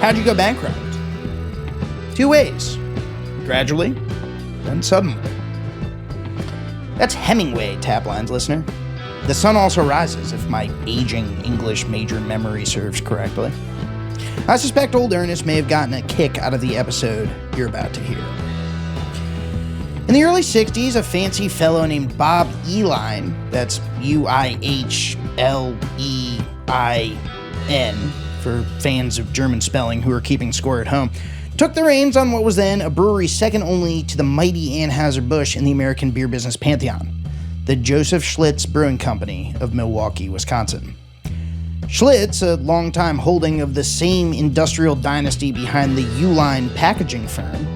How'd you go bankrupt? Two ways. Gradually, then suddenly. That's Hemingway, Taplines listener. The sun also rises, if my aging English major memory serves correctly. I suspect old Ernest may have gotten a kick out of the episode you're about to hear. In the early 60s, a fancy fellow named Bob Uihlein, that's U-I-H-L-E-I-N, for fans of German spelling who are keeping score at home, took the reins on what was then a brewery second only to the mighty Anheuser-Busch in the American beer business pantheon, the Joseph Schlitz Brewing Company of Milwaukee, Wisconsin. Schlitz, a longtime holding of the same industrial dynasty behind the Uihlein packaging firm,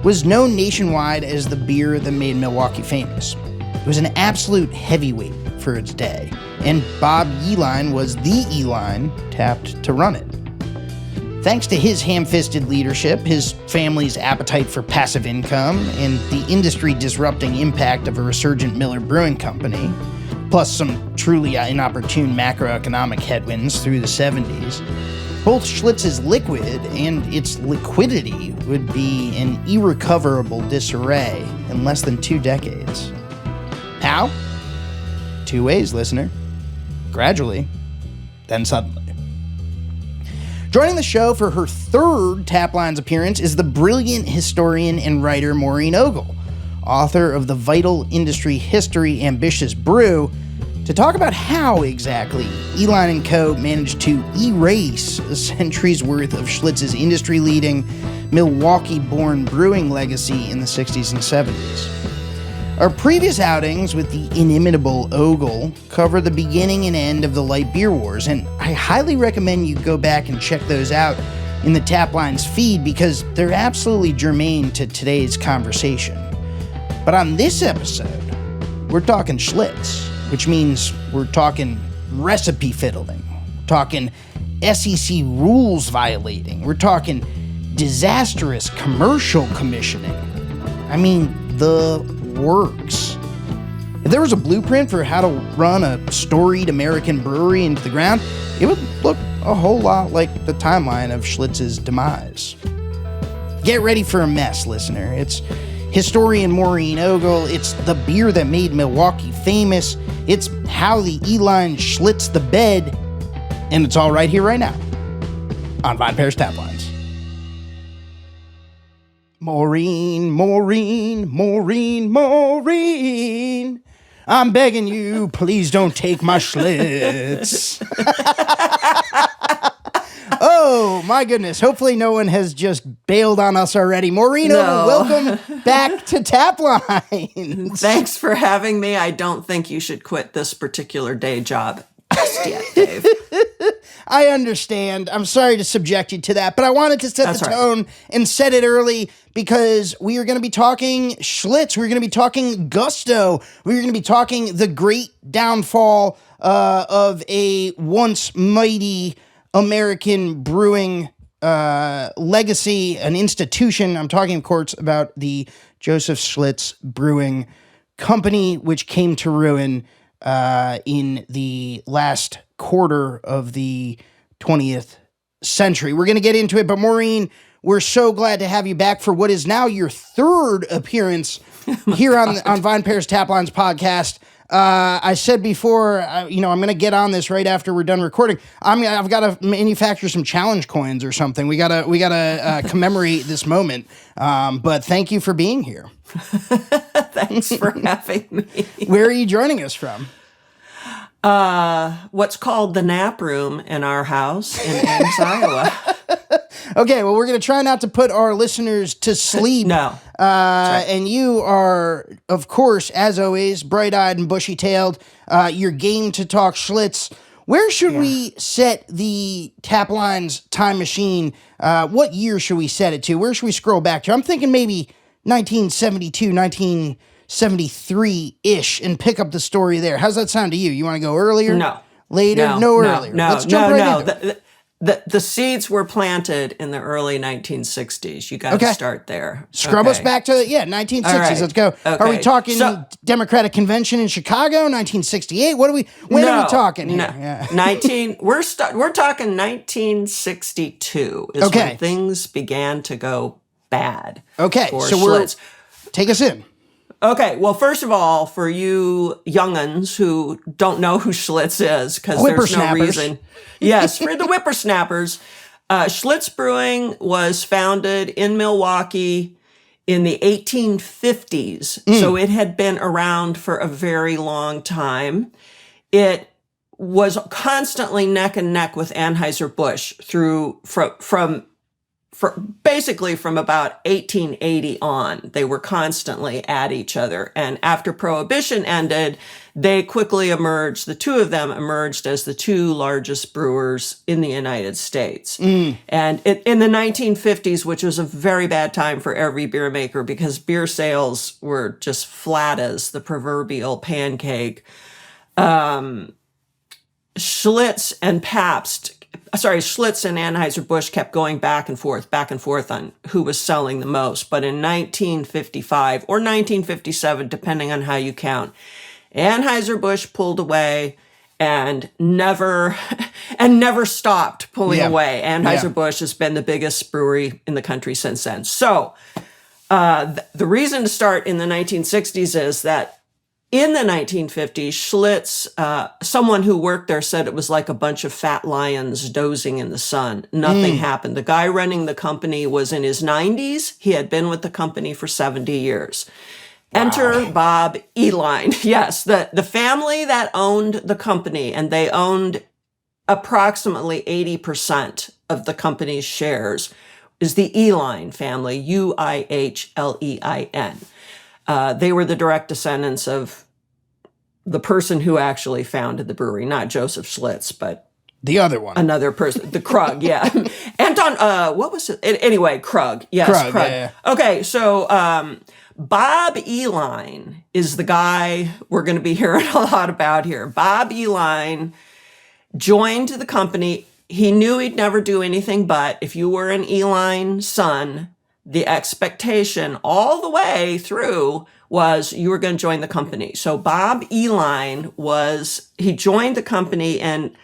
was known nationwide as the beer that made Milwaukee famous. It was an absolute heavyweight for its day, and Bob Uihlein was the Uihlein tapped to run it. Thanks to his ham-fisted leadership, his family's appetite for passive income, and the industry-disrupting impact of a resurgent Miller Brewing Company, plus some truly inopportune macroeconomic headwinds through the 70s, both Schlitz's liquid and its liquidity would be in irrecoverable disarray in less than 2 decades. How? 2 ways, listener. Gradually, then suddenly. Joining the show for her 3rd Taplines appearance is the brilliant historian and writer Maureen Ogle, author of the vital industry history Ambitious Brew, to talk about how exactly Uihlein & Co. managed to erase a century's worth of Schlitz's industry-leading, Milwaukee-born brewing legacy in the 60s and 70s. Our previous outings with the inimitable Ogle cover the beginning and end of the light beer wars, and I highly recommend you go back and check those out in the Taplines feed because they're absolutely germane to today's conversation. But on this episode, we're talking Schlitz, which means we're talking recipe fiddling, we're talking SEC rules violating, we're talking disastrous commercial commissioning. I mean, the works. If there was a blueprint for how to run a storied American brewery into the ground, it would look a whole lot like the timeline of Schlitz's demise. Get ready for a mess, listener. It's historian Maureen Ogle, it's the beer that made Milwaukee famous, it's how the Uihlein Schlitz the bed, and it's all right here, right now, on VinePair's Taplines. Maureen, Maureen, Maureen, Maureen, I'm begging you, please don't take my Schlitz. Oh, my goodness. Hopefully no one has just bailed on us already. Maureen, no. Welcome back to Taplines. Thanks for having me. I don't think you should quit this particular day job just yet, Dave. I understand. I'm sorry to subject you to that, but I wanted to set the tone and set it early because we are going to be talking Schlitz. We're going to be talking Gusto. We're going to be talking the great downfall of a once mighty American brewing legacy, an institution. I'm talking, of course, about the Joseph Schlitz Brewing Company, which came to ruin in the last quarter of the 20th century. We're going to get into it, but Maureen, we're so glad to have you back for what is now your 3rd appearance here on VinePair's Taplines podcast. I said before, I'm going to get on this right after we're done recording. I've got to manufacture some challenge coins or something. We gotta commemorate this moment. But thank you for being here. Thanks for having me. Where are you joining us from? What's called the nap room in our house in Ames, Iowa. Okay, well, we're going to try not to put our listeners to sleep. No. And you are, of course, as always, bright-eyed and bushy-tailed. You're game to talk Schlitz. Where should we set the Taplines time machine? What year should we set it to? Where should we scroll back to? I'm thinking maybe 1972, 1973-ish, and pick up the story there. How's that sound to you? You want to go earlier? No. Later? No earlier. No. Let's jump right into it. The seeds were planted in the early 1960s. You got to start there. Scrub us back to 1960s. Right. Let's go. Okay. Are we talking Democratic Convention in Chicago, 1968? When are we talking here? Yeah. We're talking 1962 is when things began to go bad. Okay, for so Schlitz. Take us in. Okay, well, first of all, for you young'uns who don't know who Schlitz is, because there's no reason. Yes, for the whippersnappers, Schlitz Brewing was founded in Milwaukee in the 1850s. So it had been around for a very long time. It was constantly neck and neck with Anheuser-Busch basically from about 1880 on. They were constantly at each other. And after Prohibition ended, they quickly emerged, the two of them emerged as the two largest brewers in the United States. And in the 1950s, which was a very bad time for every beer maker because beer sales were just flat as the proverbial pancake, Schlitz and Anheuser-Busch kept going back and forth on who was selling the most. But in 1955 or 1957, depending on how you count, Anheuser-Busch pulled away and never stopped pulling away. Anheuser-Busch has been the biggest brewery in the country since then. So the reason to start in the 1960s is that in the 1950s, Schlitz, someone who worked there said it was like a bunch of fat lions dozing in the sun. Nothing happened. The guy running the company was in his 90s. He had been with the company for 70 years. Wow. Enter Bob Uihlein. Yes, the family that owned the company, and they owned approximately 80% of the company's shares, is the Uihlein family, Uihlein. They were the direct descendants of the person who actually founded the brewery, not Joseph Schlitz, but the other one, another person, the Krug, yeah. Anton, what was it? Anyway, Krug, yes, Krug. Yeah. Okay, so Bob Uihlein is the guy we're going to be hearing a lot about here. Bob Uihlein joined the company. He knew he'd never do anything but, if you were an Uihlein son, the expectation all the way through was you were going to join the company. So Bob Uihlein he joined the company, and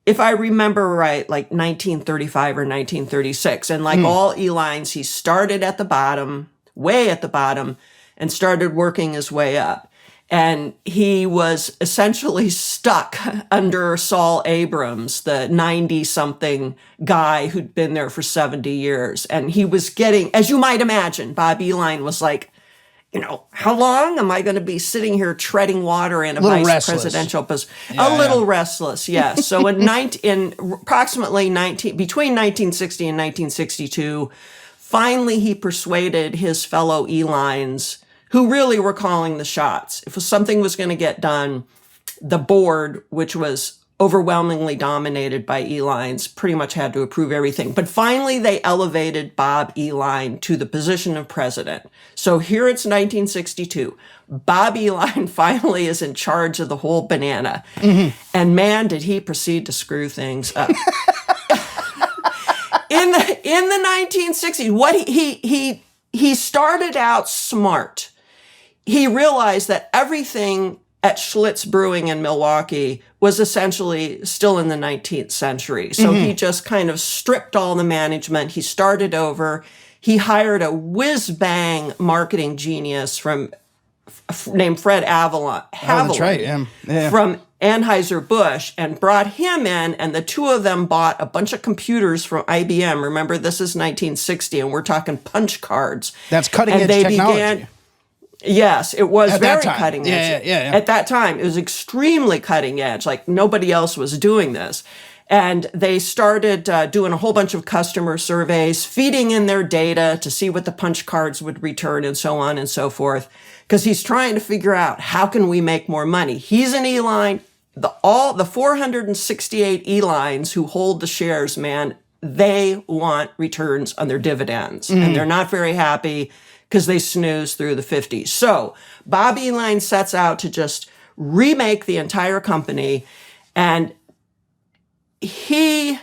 if I remember right, like 1935 or 1936. And like all Uihleins, he started at the bottom, way at the bottom, and started working his way up. And he was essentially stuck under Saul Abrams, the 90-something guy who'd been there for 70 years. And he was getting, as you might imagine, Bob Uihlein was like, how long am I going to be sitting here treading water in a vice presidential position? A little restless, yes. So between 1960 and 1962, finally he persuaded his fellow Uihleins, who really were calling the shots. If something was going to get done, the board, which was overwhelmingly dominated by Uihleins, pretty much had to approve everything. But finally, they elevated Bob Uihlein to the position of president. So here it's 1962. Bob Uihlein finally is in charge of the whole banana. And man, did he proceed to screw things up. In the 1960s, he started out smart. He realized that everything at Schlitz Brewing in Milwaukee was essentially still in the 19th century. So he just kind of stripped all the management. He started over. He hired a whiz-bang marketing genius named Fred Haviland. Oh, that's right, yeah. From Anheuser-Busch, and brought him in, and the two of them bought a bunch of computers from IBM. Remember, this is 1960, and we're talking punch cards. That's cutting-edge technology. Yes, it was very cutting edge. Yeah. At that time, it was extremely cutting edge. Like nobody else was doing this. And they started doing a whole bunch of customer surveys, feeding in their data to see what the punch cards would return and so on and so forth. Because he's trying to figure out, how can we make more money? He's an Uihlein. All the 468 Uihleins who hold the shares, man, they want returns on their dividends. And they're not very happy because they snooze through the 50s. So Bob Uihlein sets out to just remake the entire company, and he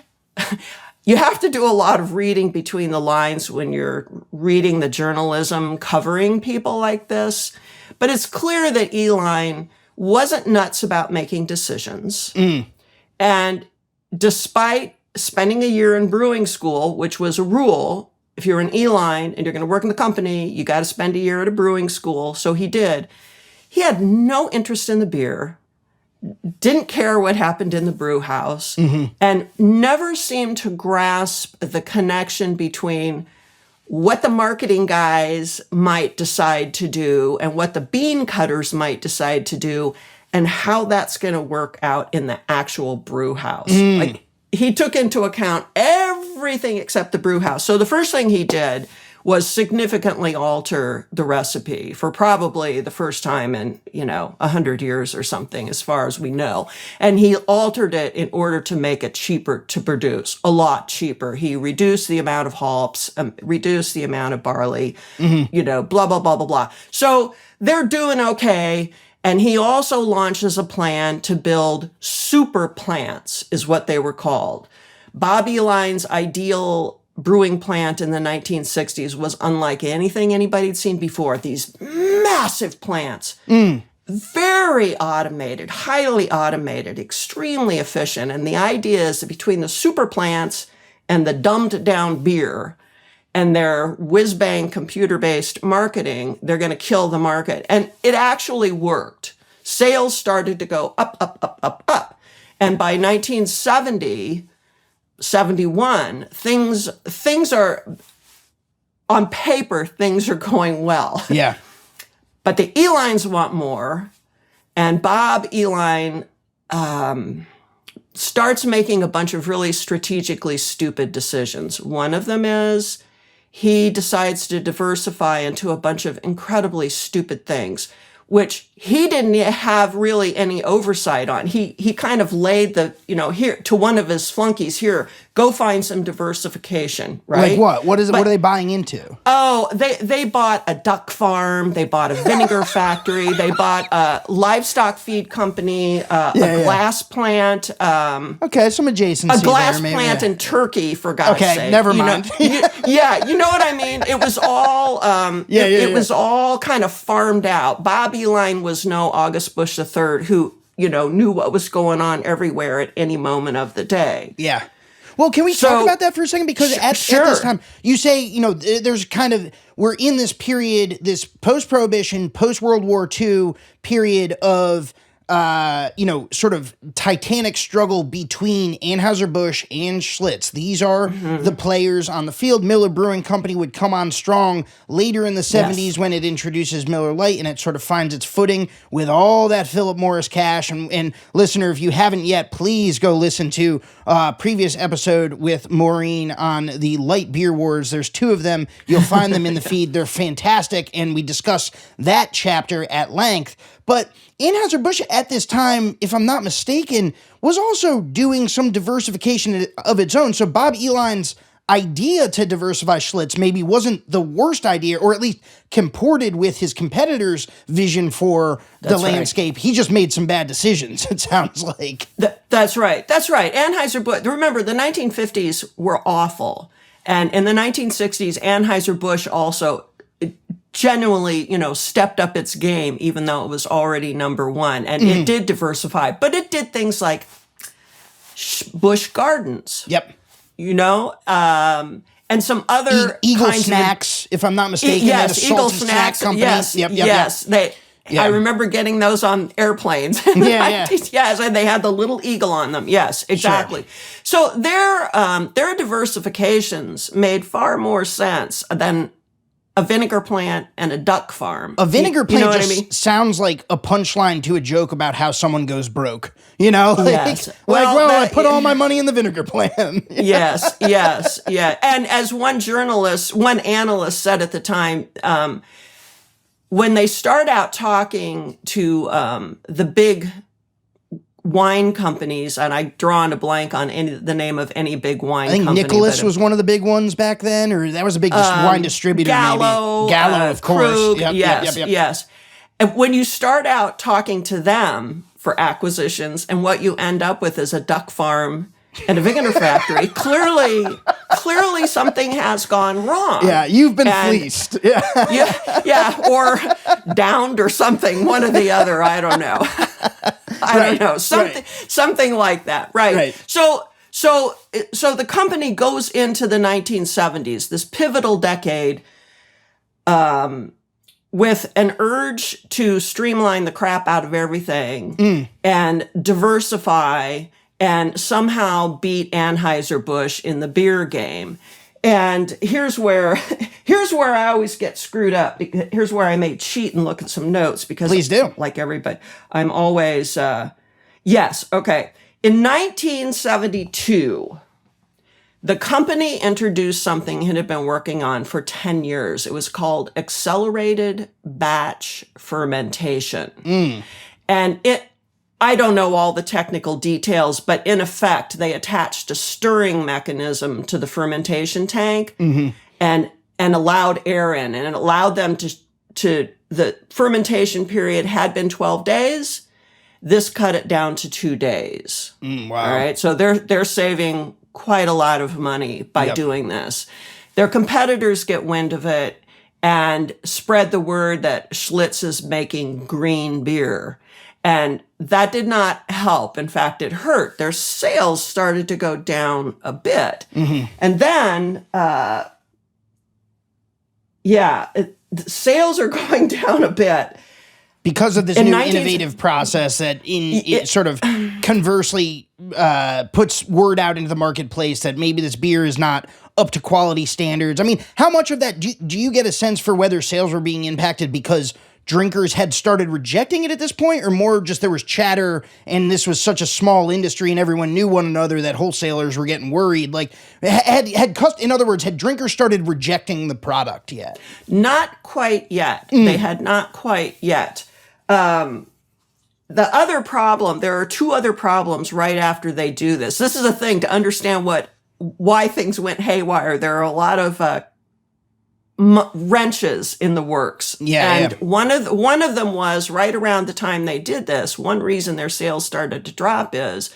you have to do a lot of reading between the lines when you're reading the journalism covering people like this. But it's clear that Uihlein wasn't nuts about making decisions. And despite spending a year in brewing school, which was a rule, if you're an Uihlein and you're going to work in the company, you got to spend a year at a brewing school. So he did. He had no interest in the beer, didn't care what happened in the brew house, and never seemed to grasp the connection between what the marketing guys might decide to do and what the bean cutters might decide to do and how that's going to work out in the actual brew house. Like, he took into account everything except the brew house. So the first thing he did was significantly alter the recipe for probably the first time in, 100 years or something, as far as we know. And he altered it in order to make it cheaper to produce, a lot cheaper. He reduced the amount of hops, reduced the amount of barley, blah, blah, blah, blah, blah. So they're doing okay. And he also launches a plan to build super plants, is what they were called. Bob Uihlein's ideal brewing plant in the 1960s was unlike anything anybody'd seen before. These massive plants, very automated, highly automated, extremely efficient. And the idea is that between the super plants and the dumbed down beer and their whiz-bang computer-based marketing, they're going to kill the market. And it actually worked. Sales started to go up, up, up, up, up. And by 1970, 71, things are, on paper, things are going well. Yeah. But the Uihleins want more. And Bob Uihlein starts making a bunch of really strategically stupid decisions. One of them is he decides to diversify into a bunch of incredibly stupid things, which he didn't have really any oversight on. He kind of laid the, here to one of his flunkies, here, go find some diversification, right? Like what? What are they buying into? Oh, they bought a duck farm, they bought a vinegar factory, they bought a livestock feed company, a glass plant. Okay, some adjacency. A glass there, plant in Turkey, for God's sake. Okay, never mind. You know what I mean? It was all it was all kind of farmed out. Bob Uihlein was no August Bush III who, knew what was going on everywhere at any moment of the day. Yeah. Well, can we talk about that for a second? Because at this time, you say, there's we're in this period, this post-Prohibition, post-World War II period of, sort of titanic struggle between Anheuser-Busch and Schlitz. These are the players on the field. Miller Brewing Company would come on strong later in the 70s when it introduces Miller Lite, and it sort of finds its footing with all that Philip Morris cash. And listener, if you haven't yet, please go listen to a previous episode with Maureen on the light beer wars. There's 2 of them. You'll find them in the feed. They're fantastic, and we discuss that chapter at length. But Anheuser-Busch at this time, if I'm not mistaken, was also doing some diversification of its own. So Bob Uihlein's idea to diversify Schlitz maybe wasn't the worst idea, or at least comported with his competitor's vision for the landscape. He just made some bad decisions, it sounds like. That's right. Anheuser-Busch, remember, the 1950s were awful. And in the 1960s, Anheuser-Busch also genuinely, stepped up its game, even though it was already number one. And it did diversify, but it did things like Busch Gardens. Yep. And some other Eagle kinds Snacks, if I'm not mistaken. Yes, Eagle Snacks. Company. Yes, Yes. I remember getting those on airplanes. Yes, and they had the little eagle on them. Yes, exactly. Sure. So their diversifications made far more sense than a vinegar plant and a duck farm. A vinegar plant sounds like a punchline to a joke about how someone goes broke. Yes. I put all my money in the vinegar plant. Yes. And as one analyst said at the time, when they start out talking to the big wine companies, and I draw on a blank on the name of any big wine company. I think Nicholas was one of the big ones back then, or that was a big wine distributor. Gallo, of course. Krug, yes. And when you start out talking to them for acquisitions, and what you end up with is a duck farm and a Wegener factory, clearly something has gone wrong. Yeah, you've been fleeced. Yeah, or downed or something, one or the other, I don't know. I don't know, something like that, right? So the company goes into the 1970s, this pivotal decade, with an urge to streamline the crap out of everything and diversify and somehow beat Anheuser-Busch in the beer game. And here's where I always get screwed up. Here's where I may cheat and look at some notes because, please do. Like everybody, I'm always yes. Okay. In 1972, the company introduced something it had been working on for 10 years. It was called accelerated batch fermentation. And I don't know all the technical details, but in effect, they attached a stirring mechanism to the fermentation tank and allowed air in. And it allowed them to the fermentation period had been 12 days. This cut it down to 2 days. Wow. All right. So they're saving quite a lot of money by doing this. Their competitors get wind of it and spread the word that Schlitz is making green beer. And that did not help. In fact, it hurt. Their sales started to go down a bit. And then, sales are going down a bit. Because of this new innovative process that it sort of conversely puts word out into the marketplace that maybe this beer is not up to quality standards. I mean, how much of that do you get a sense for whether sales were being impacted because drinkers had started rejecting it at this point, or more just there was chatter and this was such a small industry and everyone knew one another that wholesalers were getting worried? Like, in other words, had drinkers started rejecting the product yet? Not quite yet. They had not quite yet. The other problem, there are two other problems right after they do this. This is a thing to understand why things went haywire. There are a lot of wrenches in the works. One of them was right around the time they did this. One reason their sales started to drop is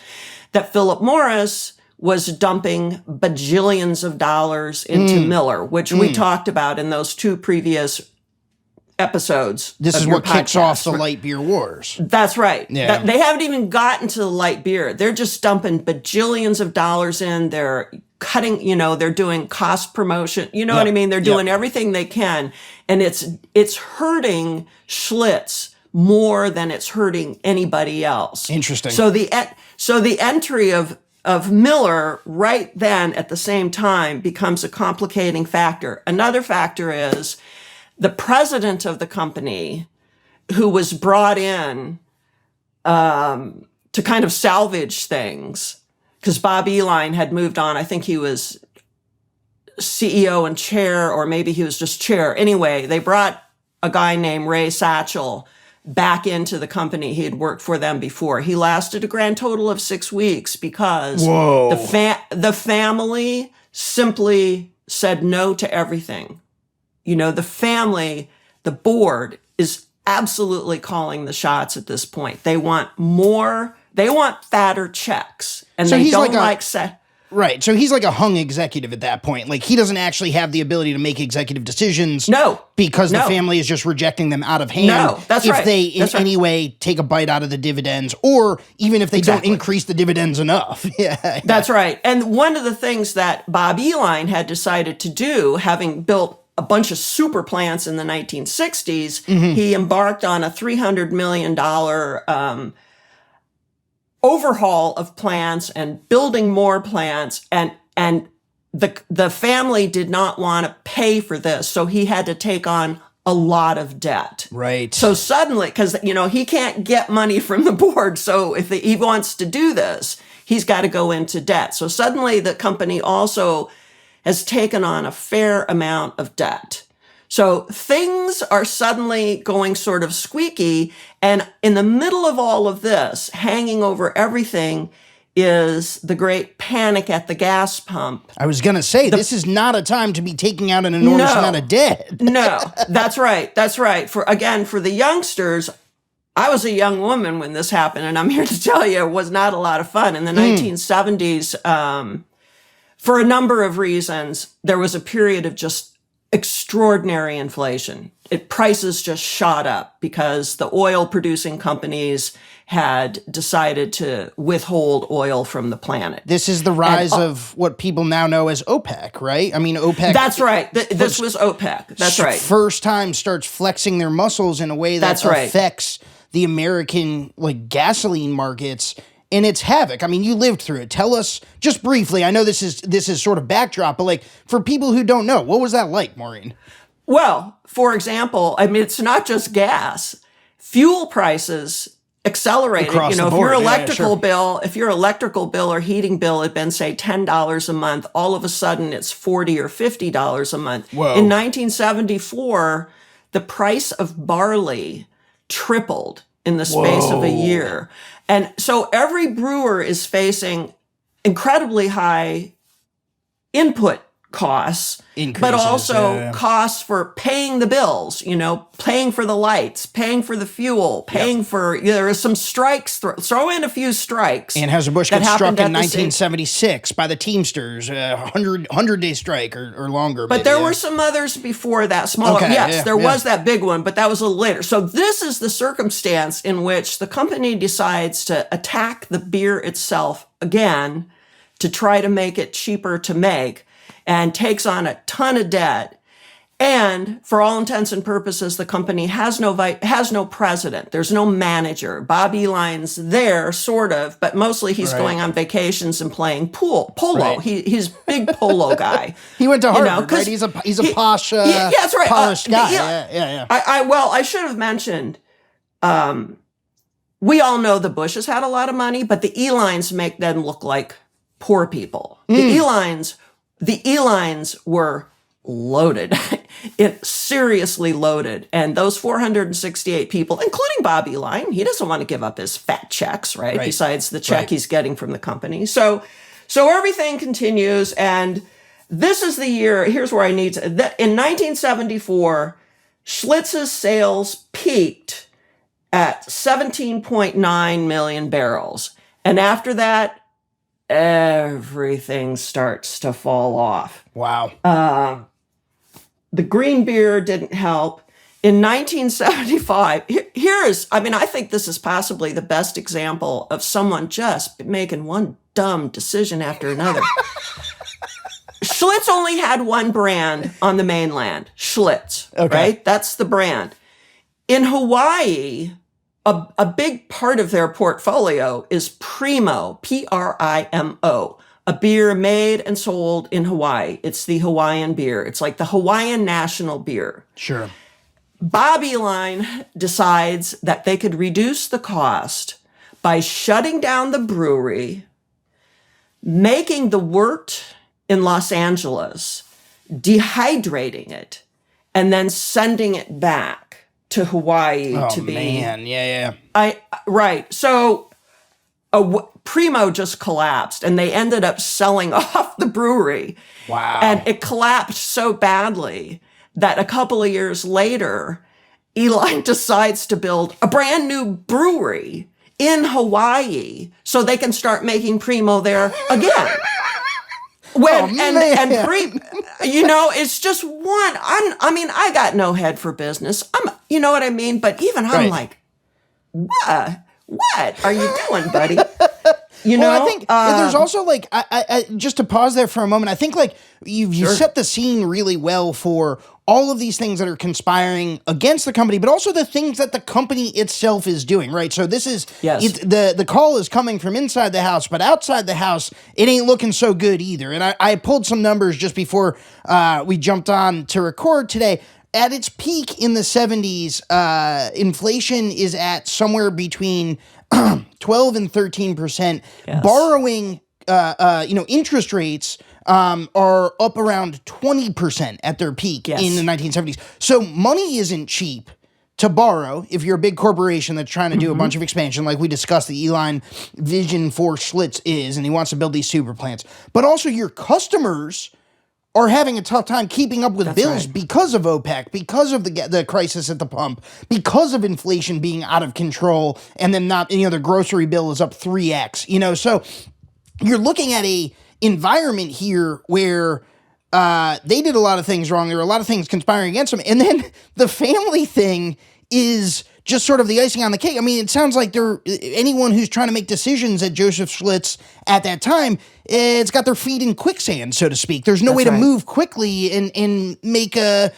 that Philip Morris was dumping bajillions of dollars into Miller, which we talked about in those two previous episodes. This is what kicks off the light beer wars. That's right. Yeah. They haven't even gotten to the light beer. They're just dumping bajillions of dollars in. They're cutting, they're doing cost promotion. You know what I mean? They're doing everything they can. And it's hurting Schlitz more than it's hurting anybody else. Interesting. So the entry of Miller right then at the same time becomes a complicating factor. Another factor is the president of the company, who was brought in to kind of salvage things, because Bob Uihlein had moved on. I think he was CEO and chair, or maybe he was just chair. Anyway, they brought a guy named Ray Satchel back into the company. He had worked for them before. He lasted a grand total of 6 weeks because the family simply said no to everything. The family, the board is absolutely calling the shots at this point. They want more, they want fatter checks. And so they don't right. So he's like a hung executive at that point. Like, he doesn't actually have the ability to make executive decisions. No. Because the family is just rejecting them out of hand. No, that's right. If they in any way take a bite out of the dividends, or even if they don't increase the dividends enough. That's right. And one of the things that Bob Uihlein had decided to do, having built a bunch of super plants in the 1960s, he embarked on a $300 million overhaul of plants and building more plants, and the family did not want to pay for this, so he had to take on a lot of debt. Right. So suddenly, because he can't get money from the board, so if he wants to do this, he's got to go into debt. So suddenly the company also has taken on a fair amount of debt. So things are suddenly going sort of squeaky. And in the middle of all of this, hanging over everything, is the great panic at the gas pump. I was going to say, this is not a time to be taking out an enormous amount of debt. No, that's right. That's right. For the youngsters, I was a young woman when this happened, and I'm here to tell you it was not a lot of fun. In the 1970s, for a number of reasons, there was a period of just extraordinary inflation. Prices just shot up because the oil producing companies had decided to withhold oil from the planet. This is the rise of what people now know as OPEC, right? I mean, OPEC. That's right. This was OPEC. That's right. First time starts flexing their muscles in a way that affects the American gasoline markets. And it's havoc. I mean, you lived through it. Tell us just briefly. I know this is sort of backdrop, but for people who don't know, what was that like, Maureen? Well, for example, I mean, it's not just gas. Fuel prices accelerated. Across the board. If your electrical bill or heating bill had been, say, $10 a month, all of a sudden it's $40 or $50 a month. Whoa. In 1974, the price of barley tripled in the space of a year. And so every brewer is facing incredibly high input costs, but also costs for paying the bills, paying for the lights, paying for the fuel, paying for, there are some strikes, throw in a few strikes. Anheuser-Busch got struck in 1976 by the Teamsters, 100-day strike or longer. But there were some others before that, smaller. There was that big one, but that was a little later. So this is the circumstance in which the company decides to attack the beer itself again to try to make it cheaper to make, and takes on a ton of debt. And for all intents and purposes, the company has no president. There's no manager. Bob Uihlein's there, sort of, but mostly he's going on vacations and playing polo. Right. He's big polo guy. He went to Harvard, right? He's a posh, that's right. polished guy. Yeah. I should have mentioned, we all know the Bushes had a lot of money, but the Uihleins make them look like poor people. The Uihleins were loaded, seriously loaded. And those 468 people, including Bob Uihlein, he doesn't want to give up his fat checks, right? Besides the check he's getting from the company. So everything continues. And this is the year, here's where I need to, in 1974, Schlitz's sales peaked at 17.9 million barrels. And after that, everything starts to fall off. Wow. The green beer didn't help. In 1975, I think this is possibly the best example of someone just making one dumb decision after another. Schlitz only had one brand on the mainland, Schlitz, right? That's the brand. In Hawaii, a big part of their portfolio is Primo, Primo, a beer made and sold in Hawaii. It's the Hawaiian beer. It's like the Hawaiian national beer. Sure. Bob Uihlein decides that they could reduce the cost by shutting down the brewery, making the wort in Los Angeles, dehydrating it, and then sending it back to Hawaii to be. Oh man, yeah. Right. So Primo just collapsed, and they ended up selling off the brewery. Wow. And it collapsed so badly that a couple of years later, Uihlein decides to build a brand new brewery in Hawaii so they can start making Primo there again. It's just one. I got no head for business. You know what I mean? But even I'm like, what are you doing, buddy? I think there's also I just to pause there for a moment. I think you set the scene really well for all of these things that are conspiring against the company, but also the things that the company itself is doing, right? So this is, the call is coming from inside the house, but outside the house, it ain't looking so good either. And I pulled some numbers just before we jumped on to record today. At its peak in the 70s, inflation is at somewhere between 12 and 13%. Yes. Borrowing, interest rates are up around 20% at their peak in the 1970s. So money isn't cheap to borrow if you're a big corporation that's trying to do a bunch of expansion, like we discussed the Uihlein vision for Schlitz is, and he wants to build these super plants. But also your customers are having a tough time keeping up with That's bills right. because of OPEC, because of the crisis at the pump, because of inflation being out of control, and then not, the grocery bill is up 3x, so you're looking at a environment here where they did a lot of things wrong. There were a lot of things conspiring against them. And then the family thing is just sort of the icing on the cake. I mean, it sounds like anyone who's trying to make decisions at Joseph Schlitz at that time, it's got their feet in quicksand, so to speak. There's no way to move quickly and make a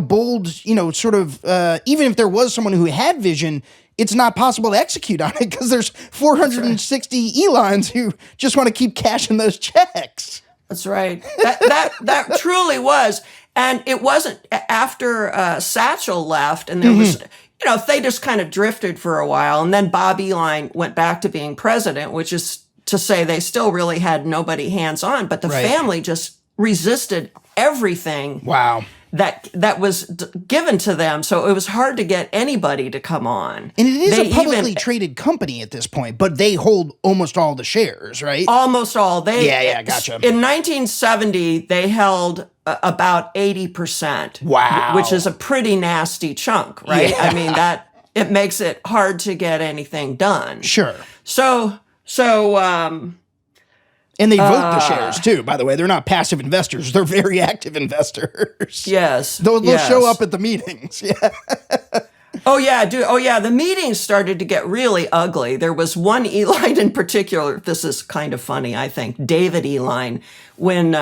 bold, sort of, even if there was someone who had vision, it's not possible to execute on it because there's 460 Uihleins who just want to keep cashing those checks. That's right. That truly was. And it wasn't after Satchel left, and there was, they just kind of drifted for a while. And then Bob Uihlein went back to being president, which is to say they still really had nobody hands on. But the family just resisted everything. Wow. That was given to them, so it was hard to get anybody to come on. And it is a publicly traded company at this point, but they hold almost all the shares, right? Almost all. Gotcha. In 1970, they held about 80%. Wow. Which is a pretty nasty chunk, right? Yeah. I mean, it makes it hard to get anything done. Sure. So and they vote the shares too, by the way. They're not passive investors. They're very active investors. Yes. They'll show up at the meetings. Yeah. Oh, yeah, dude. Oh, yeah. The meetings started to get really ugly. There was one Uihlein in particular. This is kind of funny, I think. David Uihlein, when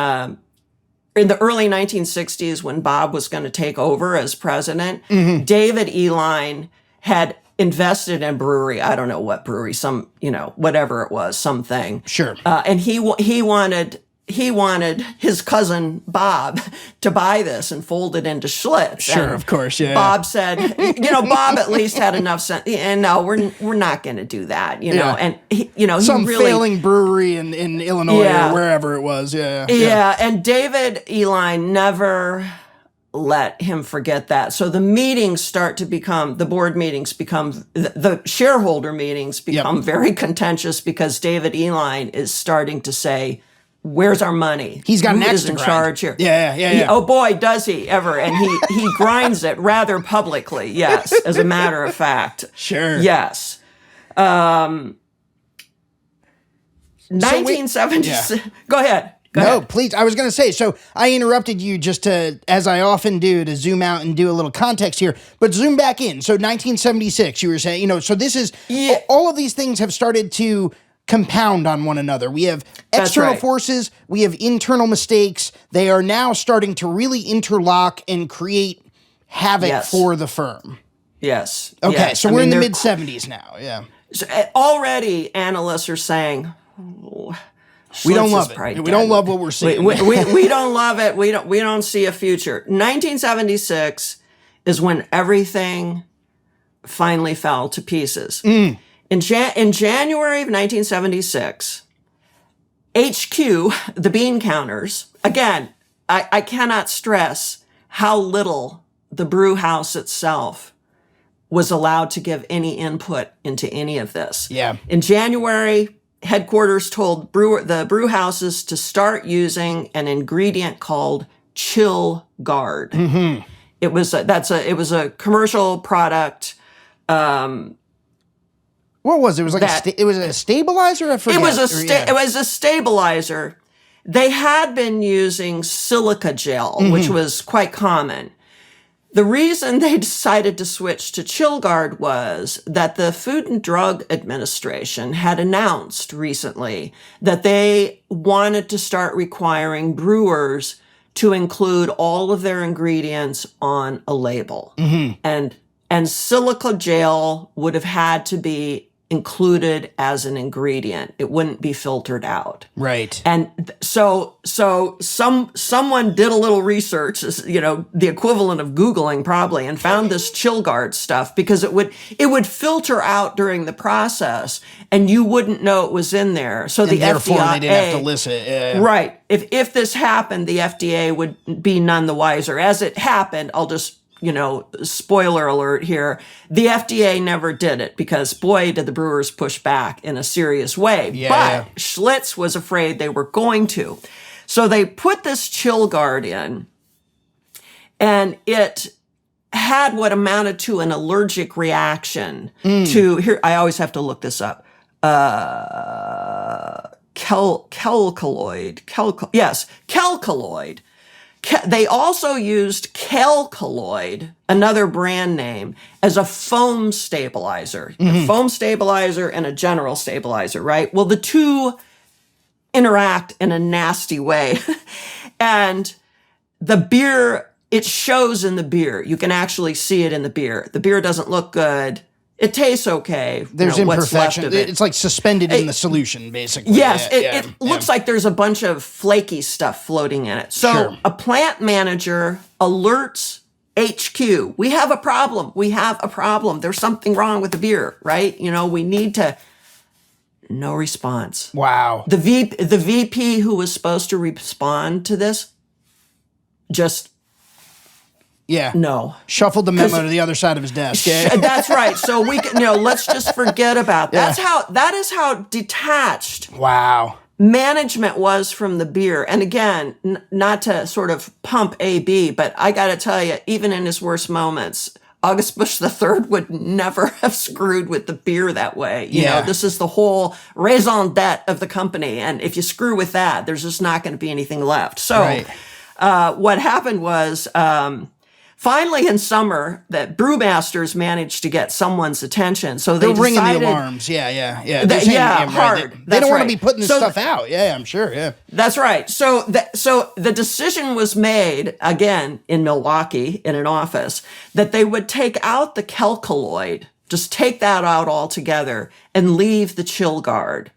in the early 1960s, when Bob was going to take over as president, David Uihlein had invested in brewery. I don't know what brewery, some, whatever it was, something. Sure. And he wanted his cousin Bob to buy this and fold it into Schlitz. Sure, and of course, yeah. Bob said, Bob at least had enough sense. And no, we're not going to do that, And some he really, failing brewery in Illinois or wherever it was. Yeah. And David Uihlein never let him forget that. So the meetings the board meetings become, the shareholder meetings become very contentious because David Uihlein is starting to say, where's our money? He's got an axe Who is to in grind. charge here? Yeah. Oh boy, does he ever. And he grinds it rather publicly, yes, as a matter of fact. Sure. Yes. 1976. Go ahead. Go ahead. Please. I was going to say, so I interrupted you just to, as I often do, to zoom out and do a little context here, but zoom back in. So 1976, you were saying, so this is, all of these things have started to compound on one another. We have external forces, we have internal mistakes. They are now starting to really interlock and create havoc for the firm. Yes. Okay, yes. so we're in the mid-70s now, yeah. So already analysts are saying, we don't love it. We don't love what we're seeing. We don't love it. We don't see a future. 1976 is when everything finally fell to pieces. In January of 1976, HQ, the bean counters, again, I cannot stress how little the brew house itself was allowed to give any input into any of this. Yeah. In January, headquarters told the brew houses to start using an ingredient called Chill Guard. Mm-hmm. It was a commercial product. What was it? It was like it was a stabilizer. I forget. It was a stabilizer. They had been using silica gel, which was quite common. The reason they decided to switch to ChillGuard was that the Food and Drug Administration had announced recently that they wanted to start requiring brewers to include all of their ingredients on a label. Mm-hmm. And silica gel would have had to be included as an ingredient. It wouldn't be filtered out. Right. And so someone did a little research, the equivalent of Googling probably, and found this ChillGuard stuff because it would filter out during the process and you wouldn't know it was in there. So the therefore FDA, they didn't have to list it. Yeah. Right. If this happened, the FDA would be none the wiser. As it happened, I'll just spoiler alert here, the FDA never did it because, boy, did the brewers push back in a serious way. Yeah, but Schlitz was afraid they were going to. So they put this chill guard in, and it had what amounted to an allergic reaction to, here, I always have to look this up, kelkaloid. They also used Kelkaloid, another brand name, as a foam stabilizer. A foam stabilizer and a general stabilizer, right? Well, the two interact in a nasty way. And the beer, it shows in the beer. You can actually see it in the beer. The beer doesn't look good. It tastes okay. There's what's left imperfection. of it. It's like suspended in the solution, basically. Yes, it looks like there's a bunch of flaky stuff floating in it. So a plant manager alerts HQ. We have a problem. There's something wrong with the beer, right? We need to... No response. Wow. The VP who was supposed to respond to this just... No. Shuffled the memo to the other side of his desk. That's right. So we can, let's just forget about that. That is how detached management was from the beer. And again, not to sort of pump AB, but I got to tell you, even in his worst moments, August Bush III would never have screwed with the beer that way. You know, this is the whole raison d'etre of the company. And if you screw with that, there's just not going to be anything left. So what happened was... finally, in summer, that brewmasters managed to get someone's attention. So they're ringing the alarms. Hard. They don't want to be putting this stuff out. Yeah, I'm sure. Yeah, that's right. So the decision was made again in Milwaukee in an office that they would take out the Kelkaloid, just take that out altogether, and leave the chill guard.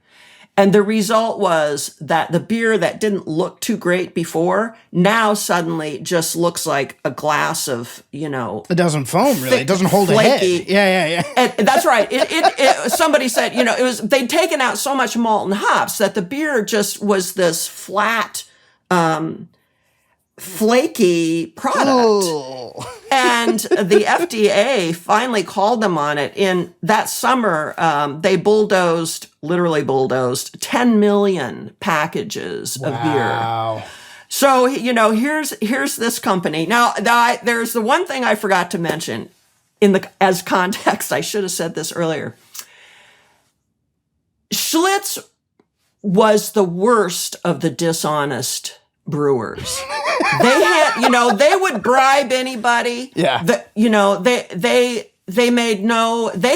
And the result was that the beer that didn't look too great before now suddenly just looks like a glass of, It doesn't foam, really. It doesn't hold flaky. a head. Yeah. And that's right. Somebody said, they'd taken out so much malt and hops that the beer just was this flat, flaky product. Oh. And the FDA finally called them on it. In that summer, they literally bulldozed 10 million packages of beer. So, here's this company. Now, there's the one thing I forgot to mention as context. I should have said this earlier. Schlitz was the worst of the dishonest brewers. They had, they would bribe anybody. Yeah. They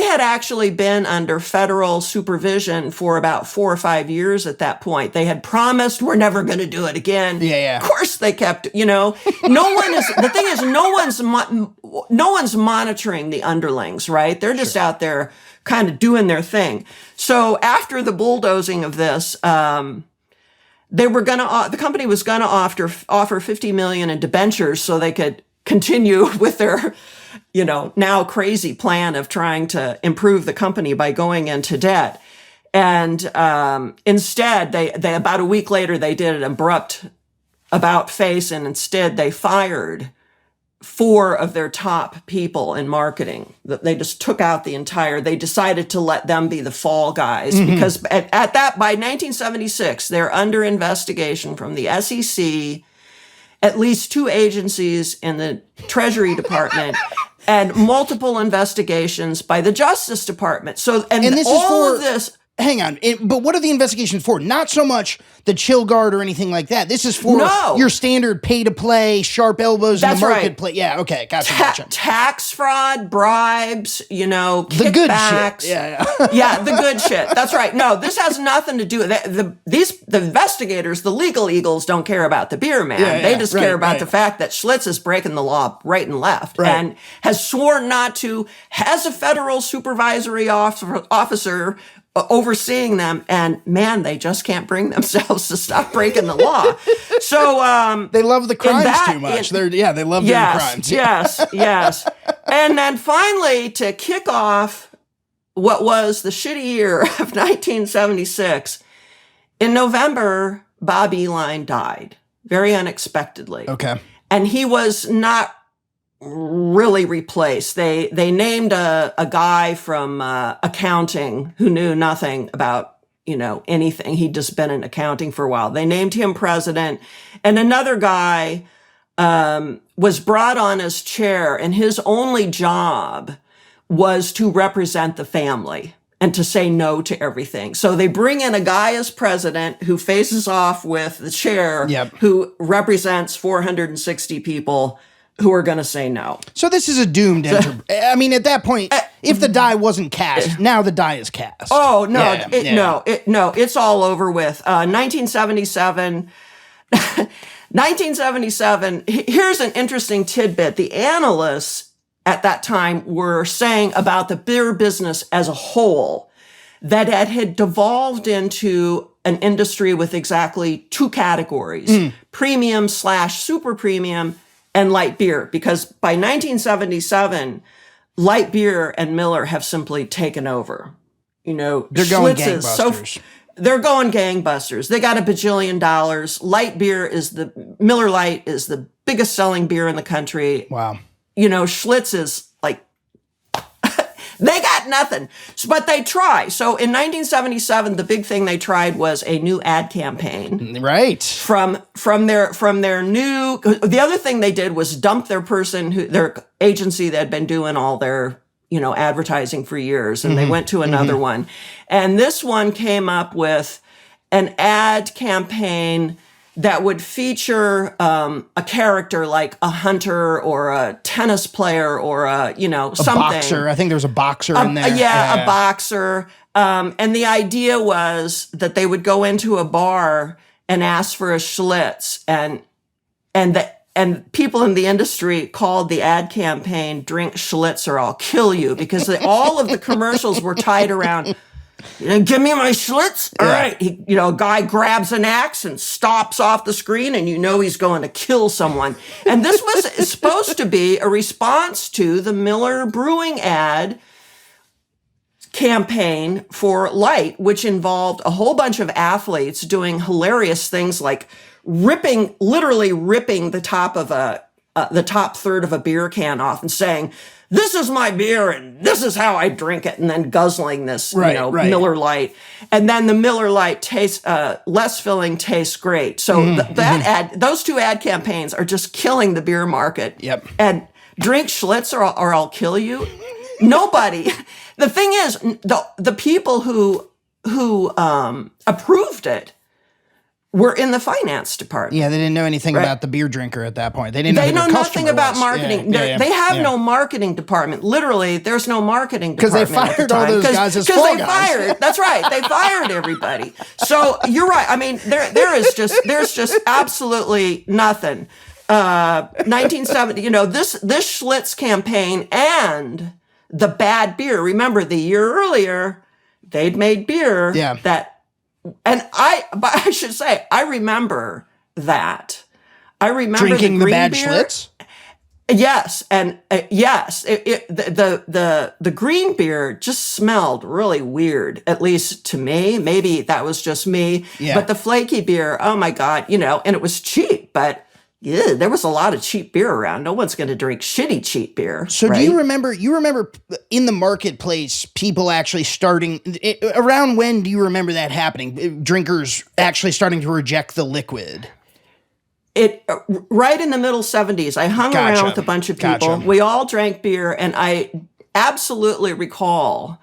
had actually been under federal supervision for about 4 or 5 years at that point. They had promised we're never going to do it again. Yeah. Of course they kept, no one's monitoring the underlings, right? They're just out there kind of doing their thing. So after the bulldozing of this, the company was going to offer $50 million in debentures so they could continue with their, now crazy plan of trying to improve the company by going into debt. And instead, they about a week later, they did an abrupt about face, and instead they fired 4 of their top people in marketing. They just took out they decided to let them be the fall guys because by 1976, they're under investigation from the SEC, at least 2 agencies in the Treasury Department, and multiple investigations by the Justice Department. And this all of this... Hang on, but what are the investigations for? Not so much the chill guard or anything like that. This is for your standard pay-to-play, sharp elbows in the marketplace. Yeah, okay, gotcha. Tax fraud, bribes, kickbacks. The good shit. Yeah. Yeah, the good shit. That's right. No, this has nothing to do with the investigators, the legal eagles, don't care about the beer man. They just care about the fact that Schlitz is breaking the law right and left and has sworn not to, has a federal supervisory officer overseeing them, and man, they just can't bring themselves to stop breaking the law. So they love the crimes too much. They love doing crimes. Yes. And then finally, to kick off what was the shitty year of 1976, in November, Bob Uihlein died very unexpectedly. Okay, and he was not really replaced. They named a guy from accounting who knew nothing about anything. He'd just been in accounting for a while. They named him president, and another guy was brought on as chair, and his only job was to represent the family and to say no to everything. So they bring in a guy as president who faces off with the chair, who represents 460 people who are going to say no. So this is a doomed enterprise. I mean, at that point, if the die wasn't cast, now the die is cast. Oh, no, no, it's all over with. 1977, 1977, here's an interesting tidbit. The analysts at that time were saying about the beer business as a whole that it had devolved into an industry with exactly two categories, premium / super premium and light beer. Because by 1977, light beer and Miller have simply taken over. They're going gangbusters. They're going gangbusters. They got $1 bajillion. Miller Lite is the biggest selling beer in the country. Wow. Schlitz is like, they got nothing, but they try. So in 1977, the big thing they tried was a new ad campaign. Right. From their new, the other thing they did was dump their agency that had been doing all their, advertising for years, and they went to another one. And this one came up with an ad campaign that would feature a character like a hunter or a tennis player or something. A boxer. I think there was a boxer in there. A boxer. And the idea was that they would go into a bar and ask for a Schlitz, and people in the industry called the ad campaign "Drink Schlitz or I'll Kill You," because all of the commercials were tied around. Give me my Schlitz. All right. A guy grabs an axe and stops off the screen, and he's going to kill someone. And this was supposed to be a response to the Miller Brewing ad campaign for Light, which involved a whole bunch of athletes doing hilarious things like literally ripping the top third of a beer can off and saying, "This is my beer and this is how I drink it," and then guzzling this, Miller Lite. And then the Miller Lite tastes less filling, tastes great. So those two ad campaigns are just killing the beer market. Yep. And Drink Schlitz or I'll Kill You. Nobody. The thing is, the people who approved it were in the finance department. Yeah, they didn't know anything about the beer drinker at that point. They know nothing about marketing. They have no marketing department. Literally, there's no marketing department. Because they fired all those guys as fall guys. That's right. They fired everybody. So you're right. I mean, there's just absolutely nothing. 1970. This Schlitz campaign and the bad beer. Remember, the year earlier, they'd made beer that. And but I should say, I remember that. I remember drinking the bad beer. Schlitz. Yes, and yes, the green beer just smelled really weird, at least to me. Maybe that was just me. Yeah. But the flaky beer, oh my God, and it was cheap, but. Yeah, there was a lot of cheap beer around. No one's going to drink shitty cheap beer. So right? Do you remember in the marketplace, people actually around when do you remember that happening? Drinkers actually starting to reject the liquid? Right in the middle 70s. I hung around with a bunch of people. We all drank beer, and I absolutely recall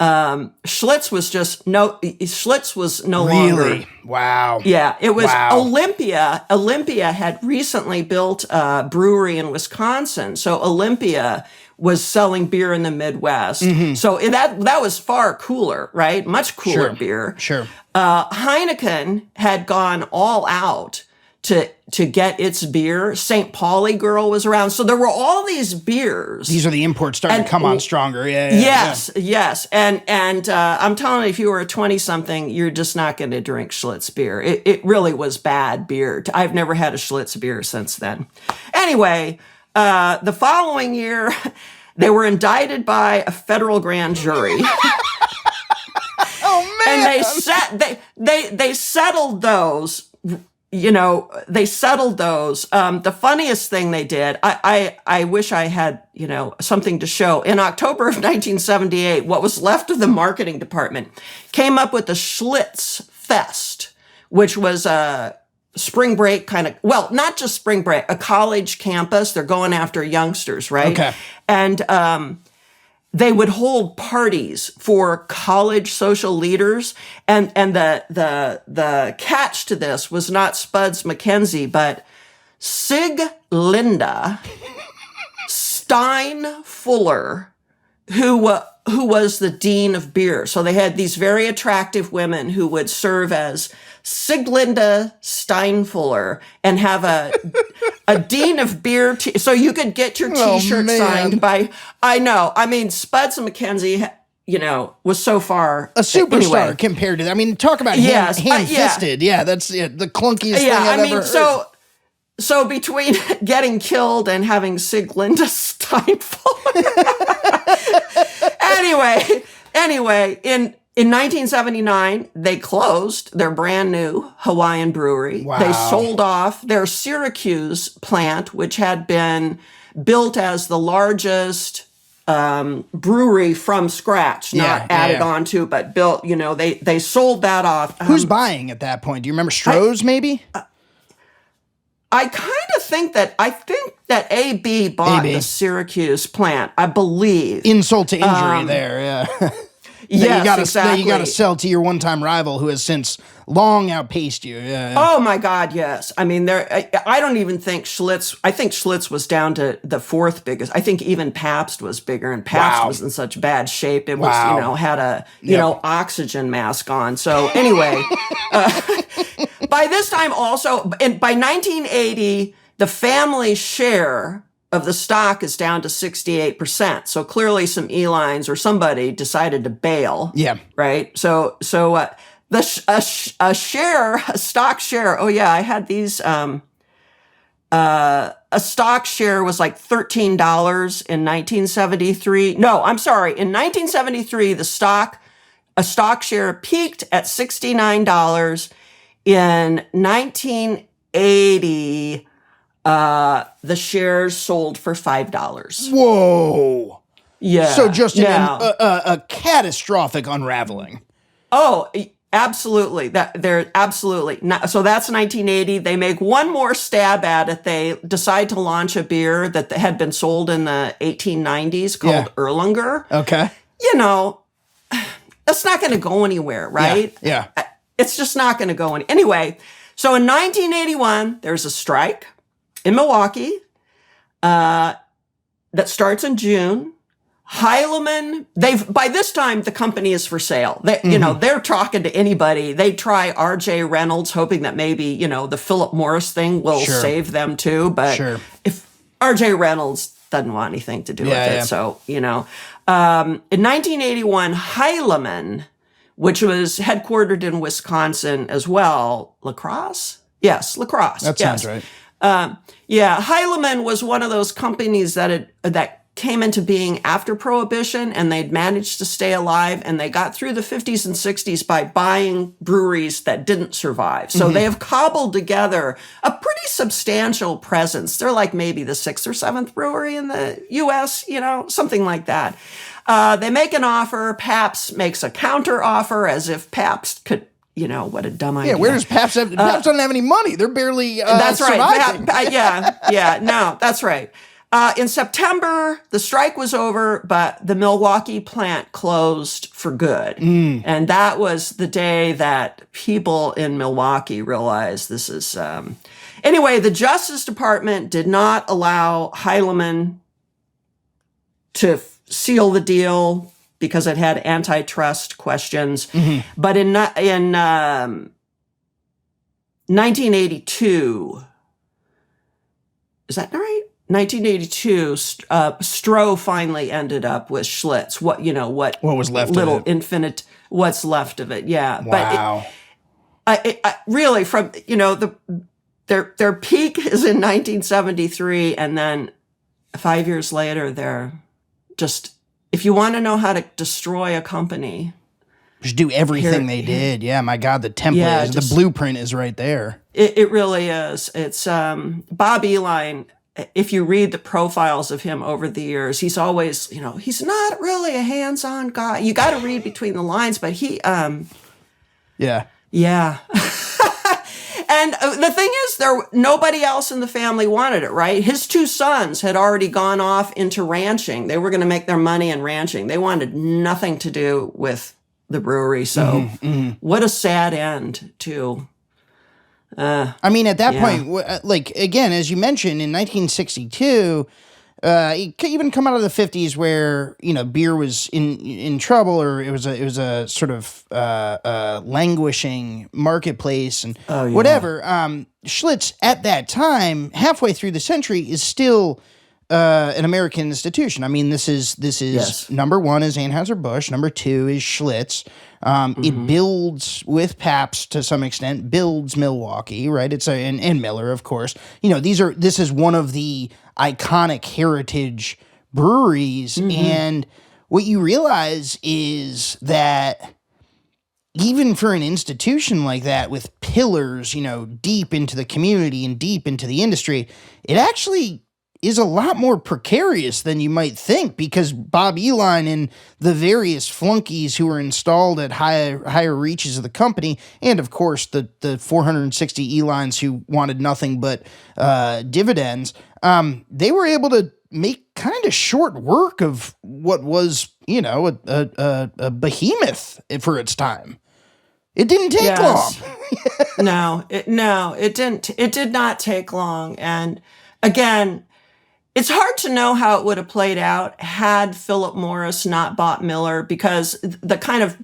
Schlitz was no longer. Really? Wow. Yeah, it was Olympia. Olympia had recently built a brewery in Wisconsin. So Olympia was selling beer in the Midwest. Mm-hmm. So that was far cooler, right? Much cooler beer. Sure. Heineken had gone all out to get its beer. St. Pauli Girl was around. So there were all these beers. These are the imports starting to come on stronger. Yes. And I'm telling you, if you were a 20-something, you're just not going to drink Schlitz beer. It really was bad beer. I've never had a Schlitz beer since then. Anyway, the following year, they were indicted by a federal grand jury. Oh, man. And they settled those they settled those. The funniest thing they did, I wish I had, something to show. In October of 1978, what was left of the marketing department came up with the Schlitz Fest, which was a spring break kind of, well, not just spring break, a college campus. They're going after youngsters, right? Okay. And they would hold parties for college social leaders, and the catch to this was not Spuds MacKenzie, but Sieglinde Stein Fuller, who was the dean of beer. So they had these very attractive women who would serve as Sieglinde Steinfuller and have a dean of beer. So you could get your T-shirt signed by, Spuds and MacKenzie, was so far a superstar compared to that. I mean, talk about ham-fisted. That's the clunkiest thing I've ever heard. So between getting killed and having Sieglinde Steinfuller. Anyway, in 1979, they closed their brand new Hawaiian brewery. Wow. They sold off their Syracuse plant, which had been built as the largest brewery from scratch, not added onto, but built. They sold that off. Who's buying at that point? Do you remember Stroh's maybe? I kind of think that AB bought the Syracuse plant, I believe. Insult to injury there, yeah. Yes, exactly. You got to sell to your one-time rival who has since long outpaced you. Yeah. Oh my God, yes. I mean, I don't even think Schlitz. I think Schlitz was down to the fourth biggest. I think even Pabst was bigger, and Pabst was in such bad shape. It was, had a oxygen mask on. So anyway, by this time also, and by 1980, the family share of the stock is down to 68%. So clearly some Uihleins or somebody decided to bail. Yeah. Right. So a stock share. Oh yeah. I had these, a stock share was like $13 in 1973. No, I'm sorry. In 1973, a stock share peaked at $69. In 1980, the shares sold for $5. Whoa. Yeah. So just a catastrophic unraveling. Oh, absolutely. They're absolutely not. So that's 1980. They make one more stab at it. They decide to launch a beer that had been sold in the 1890s called Erlanger. Okay. That's not going to go anywhere, right? Yeah. It's just not going to go anyway. So in 1981, there's a strike in Milwaukee that starts in June. Heilemann, by this time the company is for sale. They're talking to anybody. They try R.J. Reynolds, hoping that maybe the Philip Morris thing will save them too. But if R.J. Reynolds doesn't want anything to do with it, so in 1981, Heilemann, which was headquartered in Wisconsin as well, La Crosse. That sounds right. Heilemann was one of those companies that came into being after Prohibition, and they'd managed to stay alive, and they got through the 50s and 60s by buying breweries that didn't survive. So they have cobbled together a pretty substantial presence. They're like maybe the sixth or seventh brewery in the U.S., something like that. They make an offer. Pabst makes a counter offer, as if Pabst could, what a dumb idea. Yeah, where does Pabst have? Pabst doesn't have any money. They're barely that's surviving. Right. No, that's right. In September, the strike was over, but the Milwaukee plant closed for good. And that was the day that people in Milwaukee realized this is... Anyway, the Justice Department did not allow Heilemann to seal the deal because it had antitrust questions. But in 1982, is that right? 1982, Stroh finally ended up with Schlitz. What was left little of it? infinite, what's left of it. Yeah. Wow. But it really from, their peak is in 1973. And then 5 years later, they're just, if you want to know how to destroy a company, Just do everything they did. Yeah, my God, the template, the blueprint is right there. It really is. It's Bob Uihlein. If you read the profiles of him over the years, he's always, he's not really a hands-on guy. You got to read between the lines, but he, yeah. And the thing is, nobody else in the family wanted it, right? His two sons had already gone off into ranching. They were going to make their money in ranching. They wanted nothing to do with the brewery. So what a sad end to... I mean, at that point, like, again, as you mentioned, in 1962, it could even come out of the 50s where, beer was in trouble, or it was a sort of languishing marketplace and whatever. Schlitz, at that time, halfway through the century, is still an American institution. I mean, this is number one is Anheuser-Busch, number two is Schlitz. It builds with Pabst to some extent, builds Milwaukee, right? And Miller, of course. This is one of the iconic heritage breweries, and what you realize is that even for an institution like that, with pillars, deep into the community and deep into the industry, it actually is a lot more precarious than you might think, because Bob Uihlein and the various flunkies who were installed at higher reaches of the company, and of course the 460 Uihleins who wanted nothing but dividends, they were able to make kind of short work of what was, a behemoth for its time. It didn't take long. No, it didn't. It did not take long. And again, it's hard to know how it would have played out had Philip Morris not bought Miller, because the kind of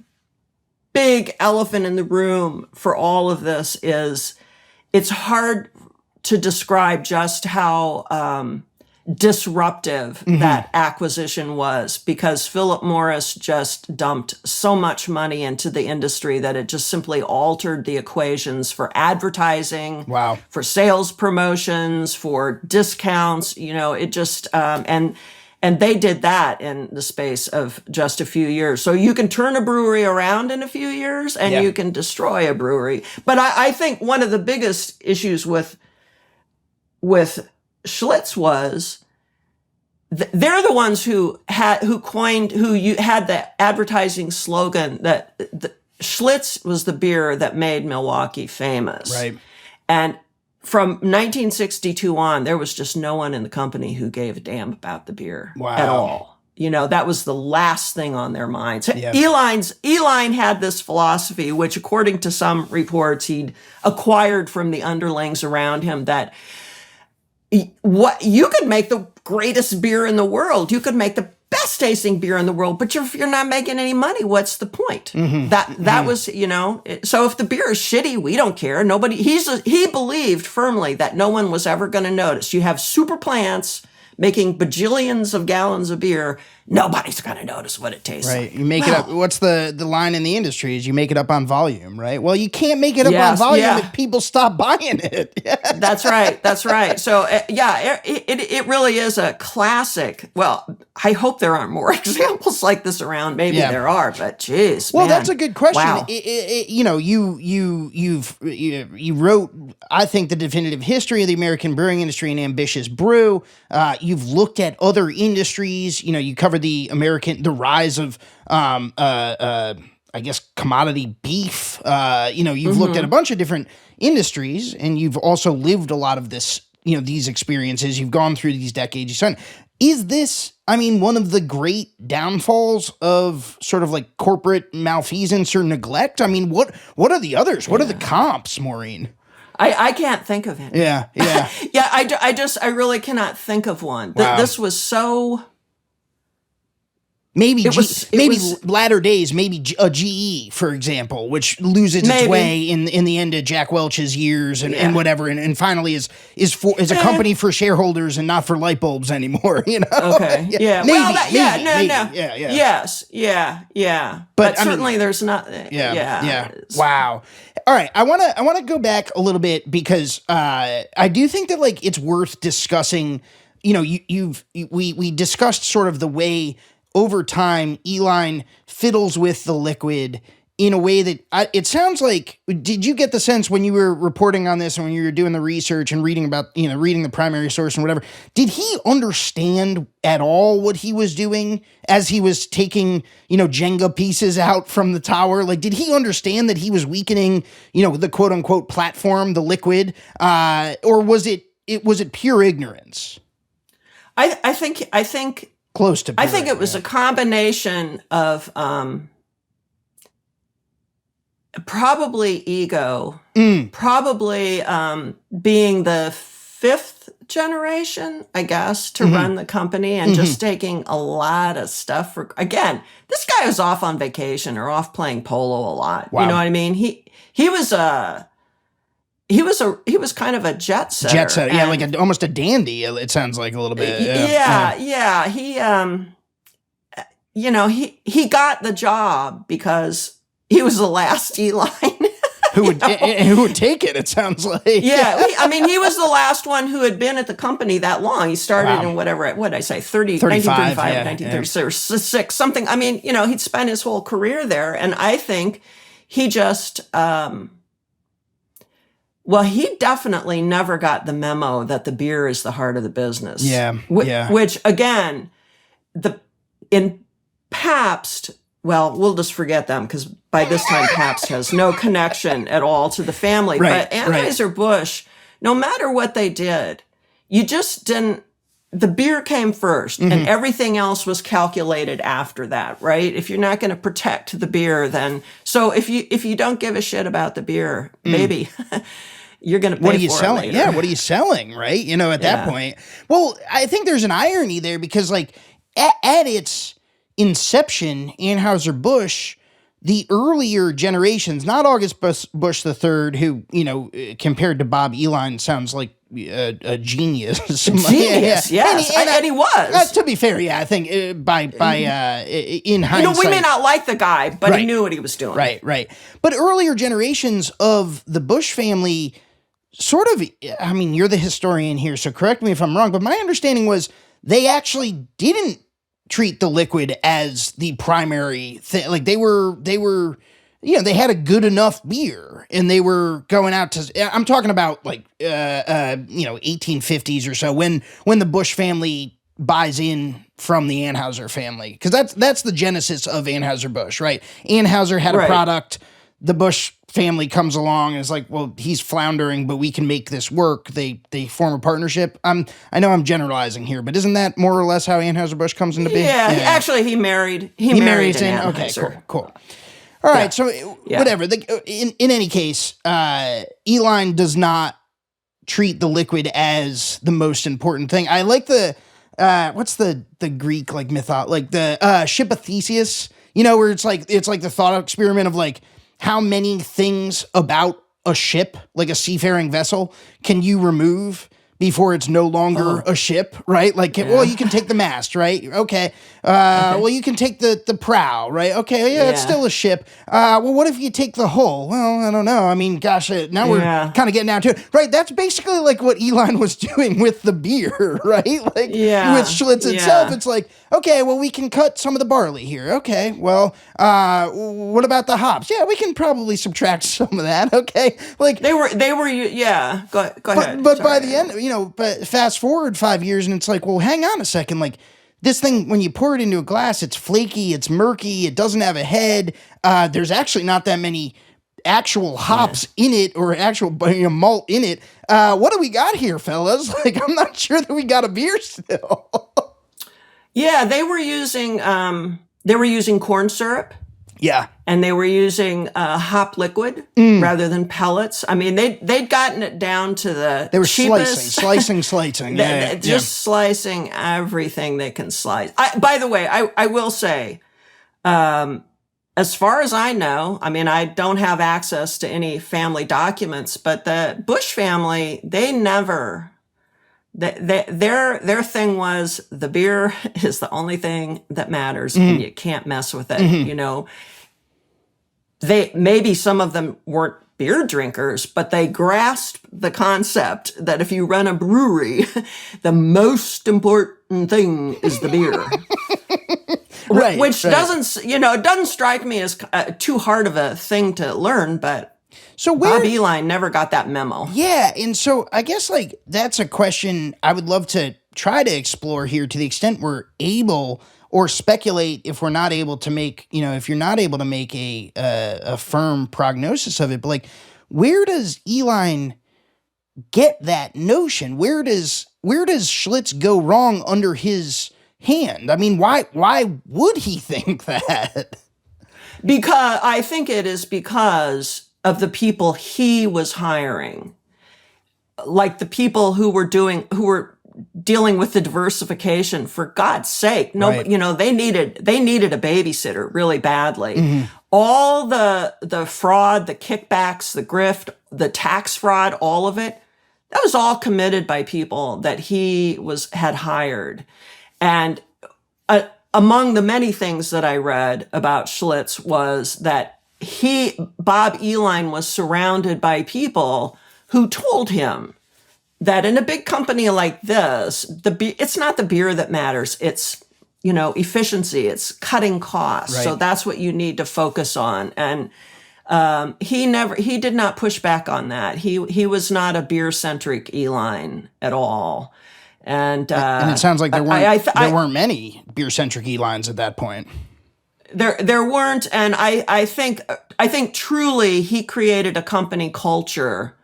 big elephant in the room for all of this is it's hard to describe just how disruptive that acquisition was, because Philip Morris just dumped so much money into the industry that it just simply altered the equations for advertising, for sales promotions, for discounts. It just and they did that in the space of just a few years. So you can turn a brewery around in a few years, and you can destroy a brewery. But I think one of the biggest issues with Schlitz was they're the ones who had the advertising slogan that Schlitz was the beer that made Milwaukee famous. Right. And from 1962 on, there was just no one in the company who gave a damn about the beer at all. That was the last thing on their minds. Yeah. Uihlein had this philosophy, which according to some reports he'd acquired from the underlings around him, that what you could make the greatest beer in the world, you could make the best tasting beer in the world, but if you're not making any money, what's the point? That was, so if the beer is shitty, we don't care. He believed firmly that no one was ever going to notice. You have super plants making bajillions of gallons of beer, nobody's going to notice what it tastes like. You make it up. What's the line in the industry is you make it up on volume, right? Well, you can't make it up on volume if people stop buying it. That's right. So, it really is a classic. Well, I hope there aren't more examples like this around. Maybe there are, but geez, well, man. that's a good question. Wow. You wrote, I think, the definitive history of the American brewing industry in Ambitious Brew. You've looked at other industries. You covered the rise of, I guess, commodity beef. You've looked at a bunch of different industries, and you've also lived a lot of this, these experiences. You've gone through these decades. Is this, one of the great downfalls of sort of like corporate malfeasance or neglect? What are the others? What are the comps, Maureen? I can't think of it. Yeah. I really cannot think of one. Wow. This was so... Maybe latter days, maybe a GE, for example, which loses its way in the end of Jack Welch's years and whatever, and finally is a company for shareholders and not for light bulbs anymore. Okay. Yeah. Maybe. No. Yes. Yeah. But certainly there's not. Yeah. Wow. All right. I want to go back a little bit, because I do think that it's worth discussing. We discussed sort of the way over time Uihlein fiddles with the liquid in a way that it sounds like, did you get the sense when you were reporting on this and when you were doing the research and reading about, reading the primary source and whatever, did he understand at all what he was doing as he was taking, Jenga pieces out from the tower? Like, did he understand that he was weakening, the quote unquote platform, the liquid, or was it pure ignorance? I think close to pure I think it was a combination of, probably ego, probably being the fifth generation, I guess, to run the company and just taking a lot of stuff for, again, this guy was off on vacation or off playing polo a lot. Wow. You know what I mean? He was kind of a jet setter. Jet setter, yeah, like almost a dandy, it sounds like a little bit. Yeah. He got the job because he was the last Uihlein. Who would take it, it sounds like. Yeah, he was the last one who had been at the company that long. He started in what did I say, 1935, 1936, something. He'd spent his whole career there. And I think he just, he definitely never got the memo that the beer is the heart of the business. Yeah, Which, again, in Pabst, well, we'll just forget them because by this time Pabst has no connection at all to the family. Right, but Anheuser-Busch, no matter what they did, you just didn't, the beer came first and everything else was calculated after that, right? If you're not going to protect the beer, then, so if you don't give a shit about the beer, maybe you're going to pay for it. What are you selling? Later. Yeah, what are you selling, right? At that point. Well, I think there's an irony there because like at its inception, Anheuser-Busch, the earlier generations, not August Busch III, who, compared to Bob Uihlein, sounds like a genius. Yes. And he was. To be fair, I think in hindsight. We may not like the guy, but he knew what he was doing. Right. But earlier generations of the Busch family sort of, you're the historian here, so correct me if I'm wrong, but my understanding was they actually didn't treat the liquid as the primary thing. Like they were, they had a good enough beer and they were going out to, I'm talking about like, 1850s or so when the Busch family buys in from the Anheuser family. Cause that's the genesis of Anheuser-Busch, right? Anheuser had a product. The Busch family comes along and is like, well, he's floundering, but we can make this work. They form a partnership. I know I'm generalizing here, but isn't that more or less how Anheuser-Busch comes into being? Yeah. Actually, he married in. Okay, cool. All right, so whatever. In any case, Uihlein does not treat the liquid as the most important thing. I like the what's the Greek like the ship of Theseus, where it's like the thought experiment of like, how many things about a ship, like a seafaring vessel, can you remove before it's no longer a ship, right? Like, well, you can take the mast, right? Okay. Well, you can take the prow, right? Okay, it's still a ship. Well, what if you take the hull? Well, I don't know. Gosh, now we're kind of getting down to it. Right, that's basically like what Uihlein was doing with the beer, right? Like, with Schlitz itself, it's like, okay, well, we can cut some of the barley here. Okay, well, what about the hops? Yeah, we can probably subtract some of that, okay? Like they were, go ahead. But by the end, but fast forward 5 years and it's like, well, hang on a second, like, this thing, when you pour it into a glass, it's flaky, it's murky, it doesn't have a head. There's actually not that many actual hops in it or actual malt in it. What do we got here, fellas? Like, I'm not sure that we got a beer still. Yeah, they were using corn syrup. Yeah. And they were using hop liquid rather than pellets. They'd gotten it down to the They were cheapest. slicing. Slicing everything they can slice. By the way, I will say, as far as I know, I don't have access to any family documents, but the Busch family, they never... Their thing was the beer is the only thing that matters and you can't mess with it. Maybe some of them weren't beer drinkers, but they grasped the concept that if you run a brewery, the most important thing is the beer. Right. Which doesn't, it doesn't strike me as too hard of a thing to learn, but so Bob Uihlein never got that memo. Yeah, and so I guess that's a question I would love to try to explore here to the extent we're able, or speculate if we're not able to make, if you're not able to make a firm prognosis of it. But where does Uihlein get that notion? Where does Schlitz go wrong under his hand? I mean, why would he think that? Because I think it is because of the people he was hiring, like the people who were dealing with the diversification. For God's sake, Right. they needed a babysitter really badly. All the fraud, the kickbacks, the grift, the tax fraud, all of it, that was all committed by people that he had hired. And among the many things that I read about Schlitz was that Bob Uihlein was surrounded by people who told him that in a big company like this, it's not the beer that matters. It's, efficiency. It's cutting costs. Right. So that's what you need to focus on. And he did not push back on that. He was not a beer-centric Uihlein at all. And it sounds like there weren't many beer-centric Uihleins at that point. There weren't, and I think truly he created a company culture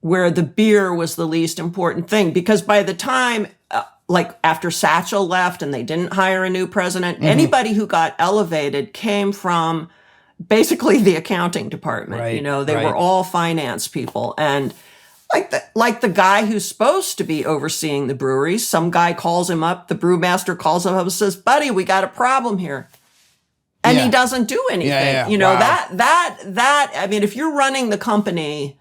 where the beer was the least important thing, because by the time after Satchel left and they didn't hire a new president, anybody who got elevated came from basically the accounting department. Right, They were all finance people, and like the guy who's supposed to be overseeing the brewery, some guy calls him up, the brewmaster calls him up and says, "Buddy, we got a problem here." And he doesn't do anything. Wow. That, I mean, if you're running the company,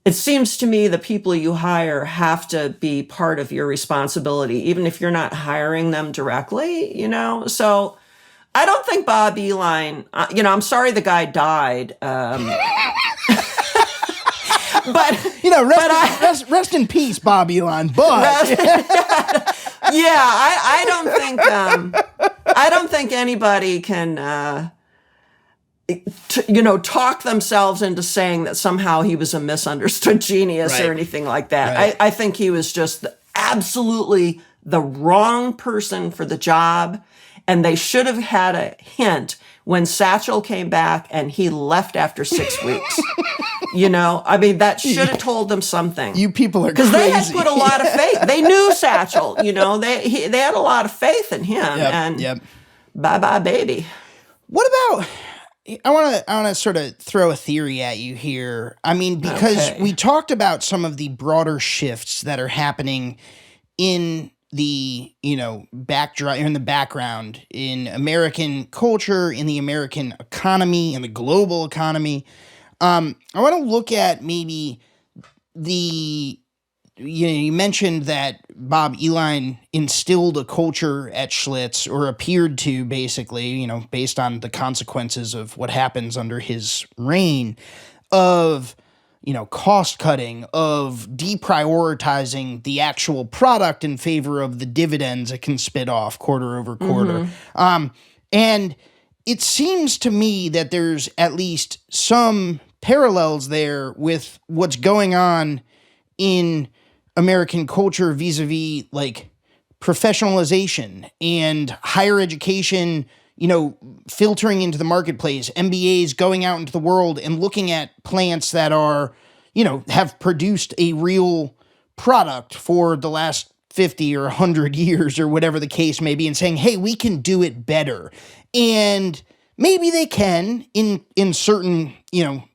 it seems to me the people you hire have to be part of your responsibility, even if you're not hiring them directly, So I don't think Bob Uihlein, I'm sorry the guy died. But rest in peace, Bob Uihlein. But I don't think anybody can, talk themselves into saying that somehow he was a misunderstood genius or anything like that. Right. I think he was just absolutely the wrong person for the job, and they should have had a hint when Satchel came back and he left after 6 weeks. That should have told them something. You people are crazy. Because they had put a lot of faith. They knew Satchel, they had a lot of faith in him. Bye-bye, baby. What about, I want to sort of throw a theory at you here. I mean, because we talked about some of the broader shifts that are happening in the, in the background in American culture, in the American economy, in the global economy. I want to look at maybe you mentioned that Bob Uihlein instilled a culture at Schlitz, or appeared to, basically, based on the consequences of what happens under his reign, of, cost cutting, of deprioritizing the actual product in favor of the dividends it can spit off quarter over quarter. And it seems to me that there's at least some parallels there with what's going on in American culture vis-a-vis professionalization and higher education, filtering into the marketplace, MBAs going out into the world and looking at plants that are, have produced a real product for the last 50 or 100 years or whatever the case may be, and saying, hey, we can do it better. And maybe they can in certain,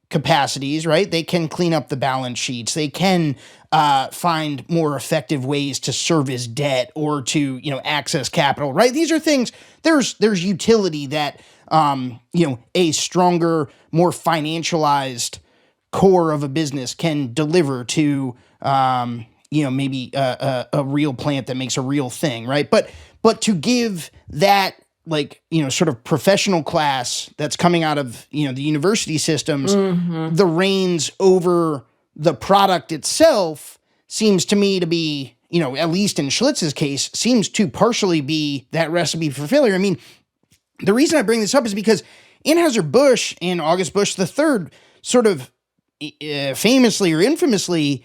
capacities, right? They can clean up the balance sheets. They can find more effective ways to service debt or to, access capital, right? These are things, there's utility that, a stronger, more financialized core of a business can deliver to, maybe a real plant that makes a real thing, right? But to give that, sort of professional class that's coming out of, the university systems, the reins over the product itself seems to me to be, at least in Schlitz's case, seems to partially be that recipe for failure. I mean, the reason I bring this up is because Anheuser-Busch and August Busch III sort of famously or infamously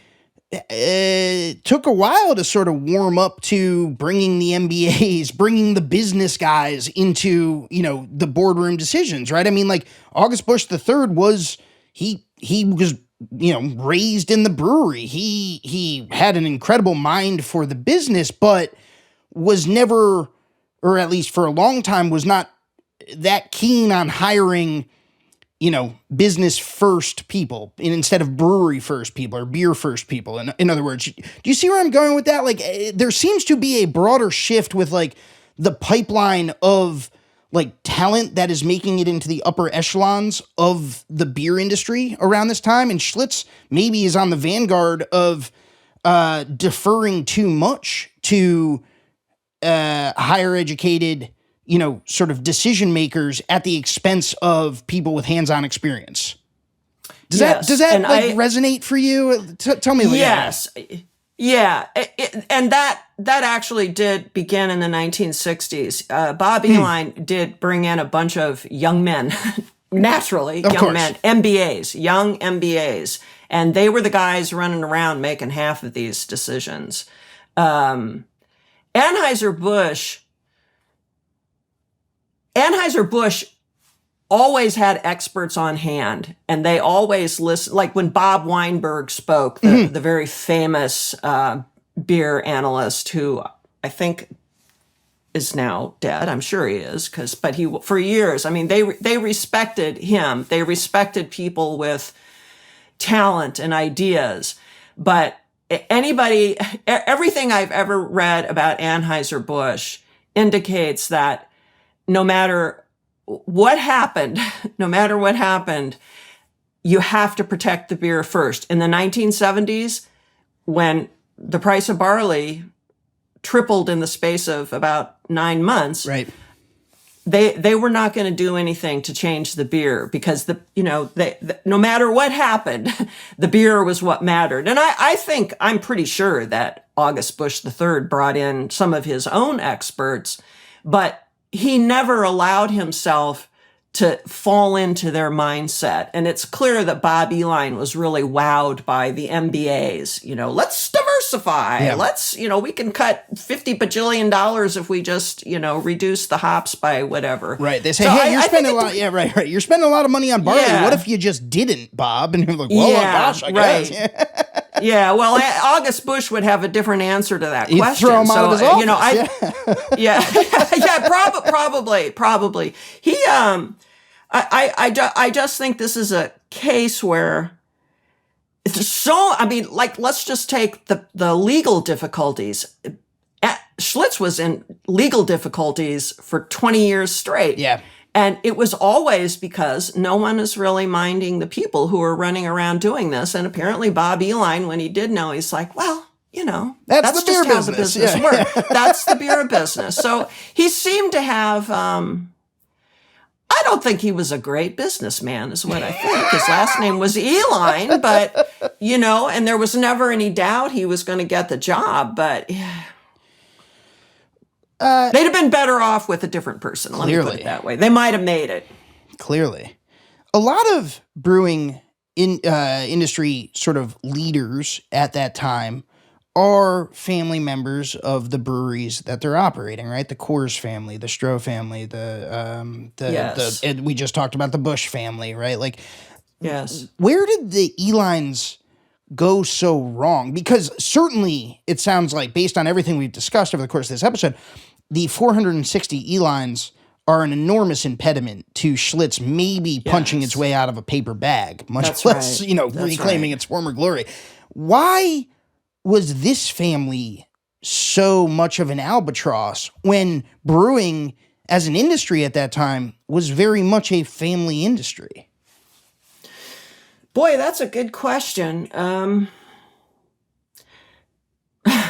took a while to sort of warm up to bringing the MBAs, bringing the business guys into, the boardroom decisions, right? I mean, like August Busch III was, he was, raised in the brewery. He had an incredible mind for the business, but was never, or at least for a long time, was not that keen on hiring business first people instead of brewery first people or beer first people. In other words, do you see where I'm going with that? Like, there seems to be a broader shift with like the pipeline of like talent that is making it into the upper echelons of the beer industry around this time. And Schlitz maybe is on the vanguard of deferring too much to higher educated sort of decision makers at the expense of people with hands-on experience. Does that resonate for you? Tell me. Yes. Yeah. And that actually did begin in the 1960s. Bob Uihlein did bring in a bunch of young men, naturally, young men, MBAs, young MBAs. And they were the guys running around making half of these decisions. Anheuser-Busch always had experts on hand, and they always listen. Like when Bob Weinberg spoke, the very famous beer analyst, who I think is now dead. I'm sure he is, but he for years. I mean, they respected him. They respected people with talent and ideas. But everything I've ever read about Anheuser-Busch indicates that no matter what happened, you have to protect the beer first. In the 1970s, when the price of barley tripled in the space of about 9 months, right, they were not going to do anything to change the beer because no matter what happened, the beer was what mattered. And I'm pretty sure that August Busch III brought in some of his own experts, but he never allowed himself to fall into their mindset. And it's clear that Bob Uihlein was really wowed by the MBAs. Let's diversify. Yeah. Let's, we can cut $50 bajillion if we just, reduce the hops by whatever. Right. They say, hey, you're spending a lot. Yeah, right. You're spending a lot of money on barley. Yeah. What if you just didn't, Bob? And you're like, well, gosh, I guess. Right. Yeah, well, August Busch would have a different answer to that You'd question. Throw him out of his office. Probably. He, I just think this is a case where let's just take the legal difficulties. Schlitz was in legal difficulties for 20 years straight. Yeah. And it was always because no one is really minding the people who are running around doing this. And apparently Bob Uihlein, when he did know, he's like, well, that's the beer just how business. the business works. That's the beer business. So he seemed to have, I don't think he was a great businessman is what I think. His last name was Uihlein, but, and there was never any doubt he was going to get the job. But they'd have been better off with a different person. Clearly. Let me put it that way. They might have made it. Clearly. A lot of brewing industry sort of leaders at that time are family members of the breweries that they're operating, right? The Coors family, the Stroh family, yes. we just talked about the Busch family, right? Like, yes. Where did the Uihleins go so wrong? Because certainly it sounds like, based on everything we've discussed over the course of this episode, the 460 Uihleins are an enormous impediment to Schlitz maybe punching its way out of a paper bag, much less, reclaiming its former glory. Why was this family so much of an albatross when brewing as an industry at that time was very much a family industry? Boy, that's a good question. There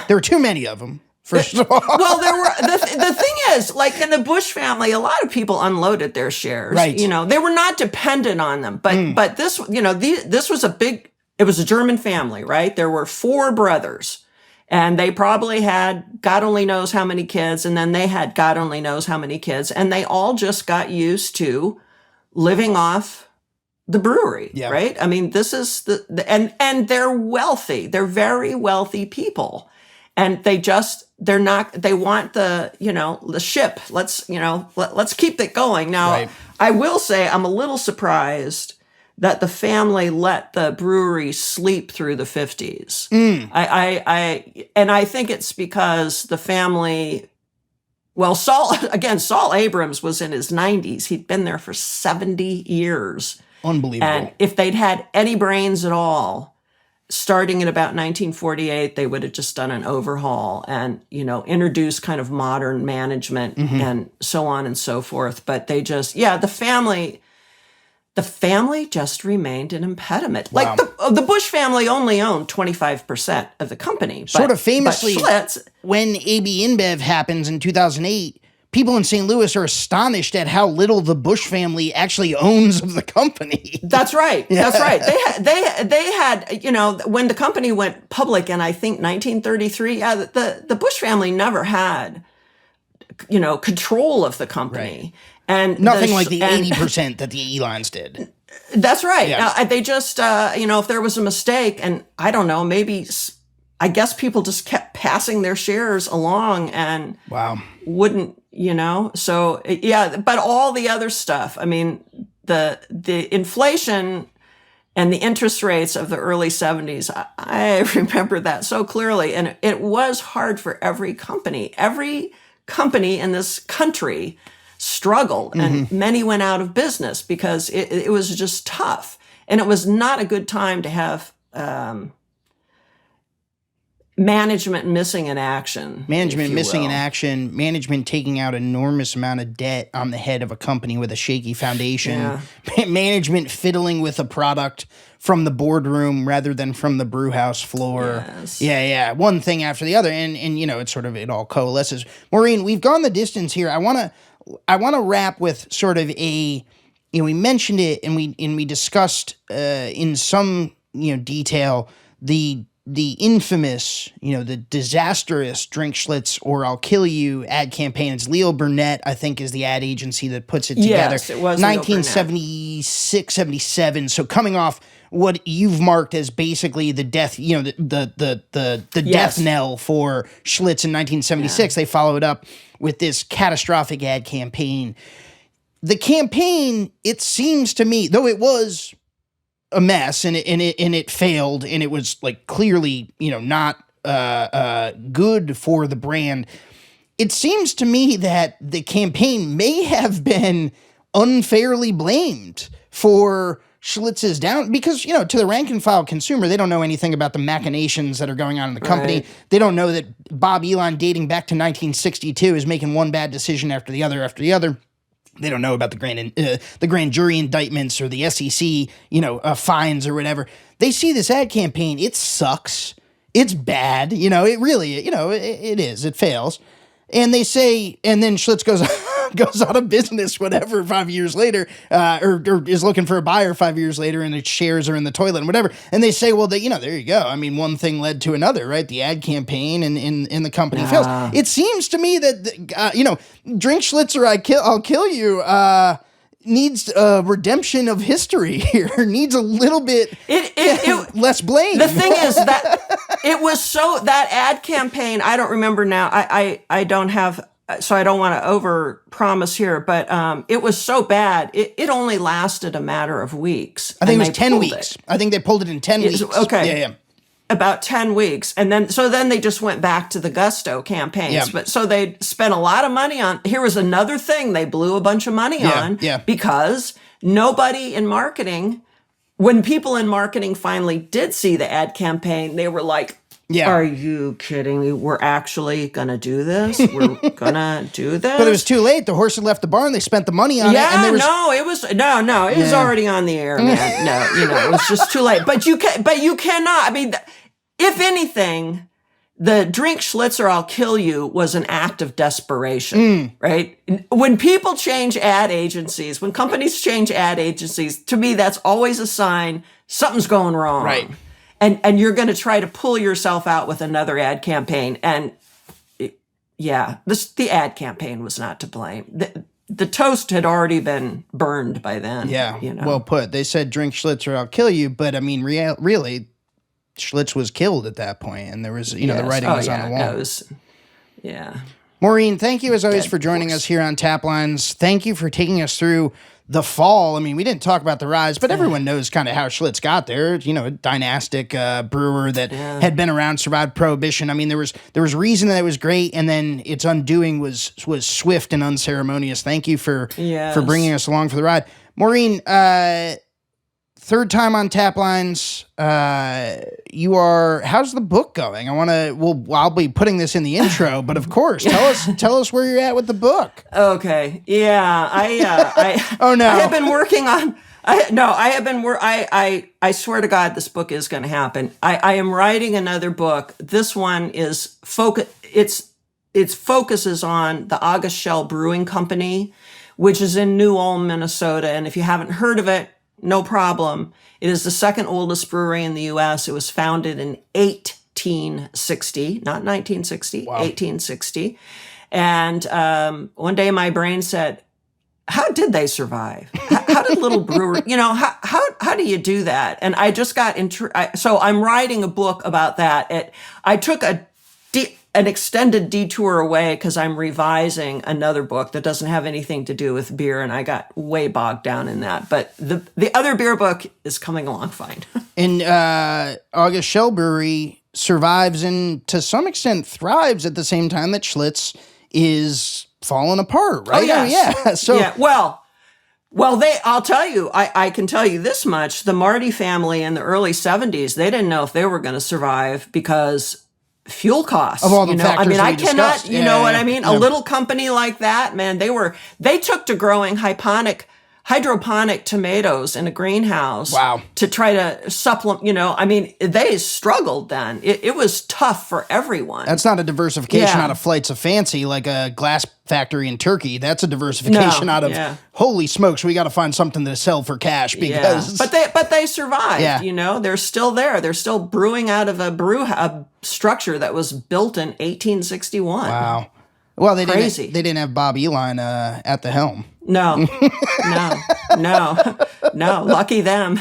were too many of them, first of all. Well, there were. The thing is, like in the Busch family, a lot of people unloaded their shares. Right. They were not dependent on them. But this, this was it was a German family, right? There were 4 brothers, And they probably had God only knows how many kids, and then they had God only knows how many kids, and they all just got used to living off the brewery, right? I mean, this is and they're wealthy. They're very wealthy people. And they want the ship. Let's keep it going. Now, I will say I'm a little surprised that the family let the brewery sleep through the 50s. I think it's because the family, Saul Abrams was in his 90s. He'd been there for 70 years. Unbelievable. And if they'd had any brains at all, starting in about 1948, they would have just done an overhaul and, introduced kind of modern management and so on and so forth. But they just, the family just remained an impediment. Wow. Like the Bush family only owned 25% of the company. Sort of famously, Schlitz, when AB InBev happens in 2008, people in St. Louis are astonished at how little the Bush family actually owns of the company. That's right. Yeah. That's right. They had, when the company went public in, I think, 1933, the Bush family never had, control of the company. Right. And nothing like the 80% that the Uihleins did. That's right. Yeah. They just, if there was a mistake, and I don't know, I guess people just kept passing their shares along and wouldn't, So, but all the other stuff, I mean, the inflation and the interest rates of the early 70s, I remember that so clearly. And it was hard for every company. Every company in this country struggled, and many went out of business because it was just tough. And it was not a good time to have management missing in action. Management taking out enormous amount of debt on the head of a company with a shaky foundation. Management fiddling with a product from the boardroom rather than from the brew house floor. Yes. One thing after the other. And it all coalesces. Maureen, we've gone the distance here. I want to wrap with sort of we mentioned it and we discussed in some detail the infamous, the disastrous Drink Schlitz or I'll Kill You ad campaign. It's Leo Burnett, I think, is the ad agency that puts it together. Yes, it was 1976, 77. So coming off what you've marked as basically the death, the death knell for Schlitz in 1976, they follow it up with this catastrophic ad campaign. The campaign, it seems to me, though it was a mess and it failed and it was like clearly not good for the brand, it seems to me that the campaign may have been unfairly blamed for Schlitz's down, because to the rank and file consumer, they don't know anything about the machinations that are going on in the company. Right. They don't know that Bob Uihlein, dating back to 1962, is making one bad decision after the other. They don't know about the grand jury indictments or the SEC, fines or whatever. They see this ad campaign. It sucks. It's bad. It really, it is. It fails. And they say, and then Schlitz goes out of business, 5 years later, or is looking for a buyer 5 years later, and its shares are in the toilet and whatever. And they say, well, there you go. I mean, one thing led to another, right? The ad campaign and the company fails. It seems to me that, Drink Schlitz or I'll Kill You, needs a redemption of history here. Needs a little bit less blame. The thing is that it was that ad campaign, I don't remember now. I don't have, so I don't want to over promise here, but it was so bad. It only lasted a matter of weeks. I think it was 10 weeks. I think they pulled it in 10 weeks. Okay. Yeah. About 10 weeks. And then they just went back to the Gusto campaigns. Yeah. But so they spent a lot of money on, here was another thing they blew a bunch of money on. Yeah. Because nobody in marketing, when people in marketing finally did see the ad campaign, they were like, are you kidding me? We're actually going to do this? We're going to do this? But it was too late. The horse had left the barn. They spent the money on it. And it was already on the air, man. No, it was just too late. But you cannot, I mean, if anything, the Drink Schlitz or I'll Kill You was an act of desperation, right? When people change ad agencies, when companies change ad agencies, to me, that's always a sign something's going wrong. Right. and you're going to try to pull yourself out with another ad campaign. And the ad campaign was not to blame. The toast had already been burned by then. Yeah, well put. They said, drink Schlitz or I'll kill you. But I mean, really, Schlitz was killed at that point, and there was, the writing was on the wall. Maureen, thank you as always for joining us here on Taplines. Thank you for taking us through the fall. I mean, we didn't talk about the rise, but everyone knows kind of how Schlitz got there. A dynastic brewer that had been around, survived Prohibition. I mean, there was reason that it was great, and then its undoing was swift and unceremonious. Thank you for bringing us along for the ride. Maureen, third time on Taplines. How's the book going? I'll be putting this in the intro, but of course, tell us where you're at with the book. Okay. Yeah. Oh no. I have been working on, I swear to God, this book is going to happen. I am writing another book. This one is it focuses on the Ogle Brewing Company, which is in New Ulm, Minnesota. And if you haven't heard of it, no problem. It is the second oldest brewery in the U.S. It was founded in 1860, not 1960, 1860. And one day my brain said, how did they survive? How did little brewery, how do you do that? And I just got so I'm writing a book about that. I took an extended detour away because I'm revising another book that doesn't have anything to do with beer, and I got way bogged down in that. But the other beer book is coming along fine. And Ogle Brewery survives and to some extent thrives at the same time that Schlitz is falling apart, right? Oh, yes. Yeah. So Well, I'll tell you, I can tell you this much. The Marty family in the early 70s, they didn't know if they were going to survive because fuel costs. Of all the factors I we cannot, discussed. what I mean? Yeah. A little company like that, man, they took to growing hydroponic tomatoes in a greenhouse. Wow. To try to supplement, they struggled then. It was tough for everyone. That's not a diversification out of flights of fancy like a glass factory in Turkey. That's a diversification out of, holy smokes, we got to find something to sell for cash because... Yeah. But they survived, they're still there. They're still brewing out of a structure that was built in 1861. Wow. Well, they didn't have Bob Uihlein at the helm. No. Lucky them.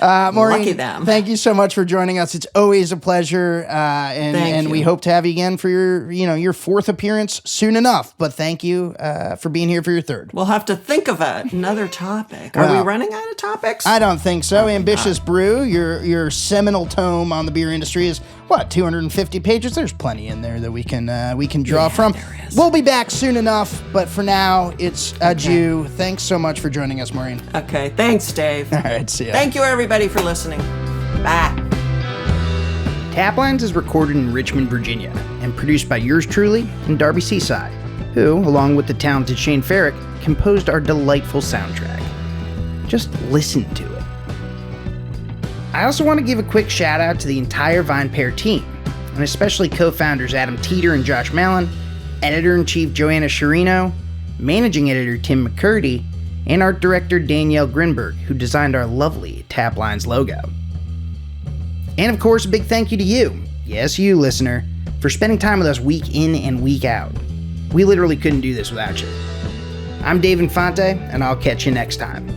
Maureen, lucky them. Thank you so much for joining us. It's always a pleasure, and we hope to have you again for your fourth appearance soon enough. But thank you for being here for your third. We'll have to think of another topic. Are we running out of topics? I don't think so. Ambitious Brew, your seminal tome on the beer industry, is 250 pages. There's plenty in there that we can draw from. We'll be back soon enough, but for now, it's adieu. Thanks so much for joining us, Maureen. Okay, thanks, Dave. All right, see ya. Thank you, everybody, for listening. Bye. Taplines is recorded in Richmond, Virginia, and produced by yours truly and Darby Seaside, who, along with the talented Shane Farrick, composed our delightful soundtrack. Just listen to it. I also want to give a quick shout out to the entire VinePair team, and especially co-founders Adam Teeter and Josh Mallon, editor-in-chief Joanna Sciarrino, managing editor Tim McCurdy, and art director Danielle Grinberg, who designed our lovely Taplines logo. And of course, a big thank you to you, yes you listener, for spending time with us week in and week out. We literally couldn't do this without you. I'm Dave Infante, and I'll catch you next time.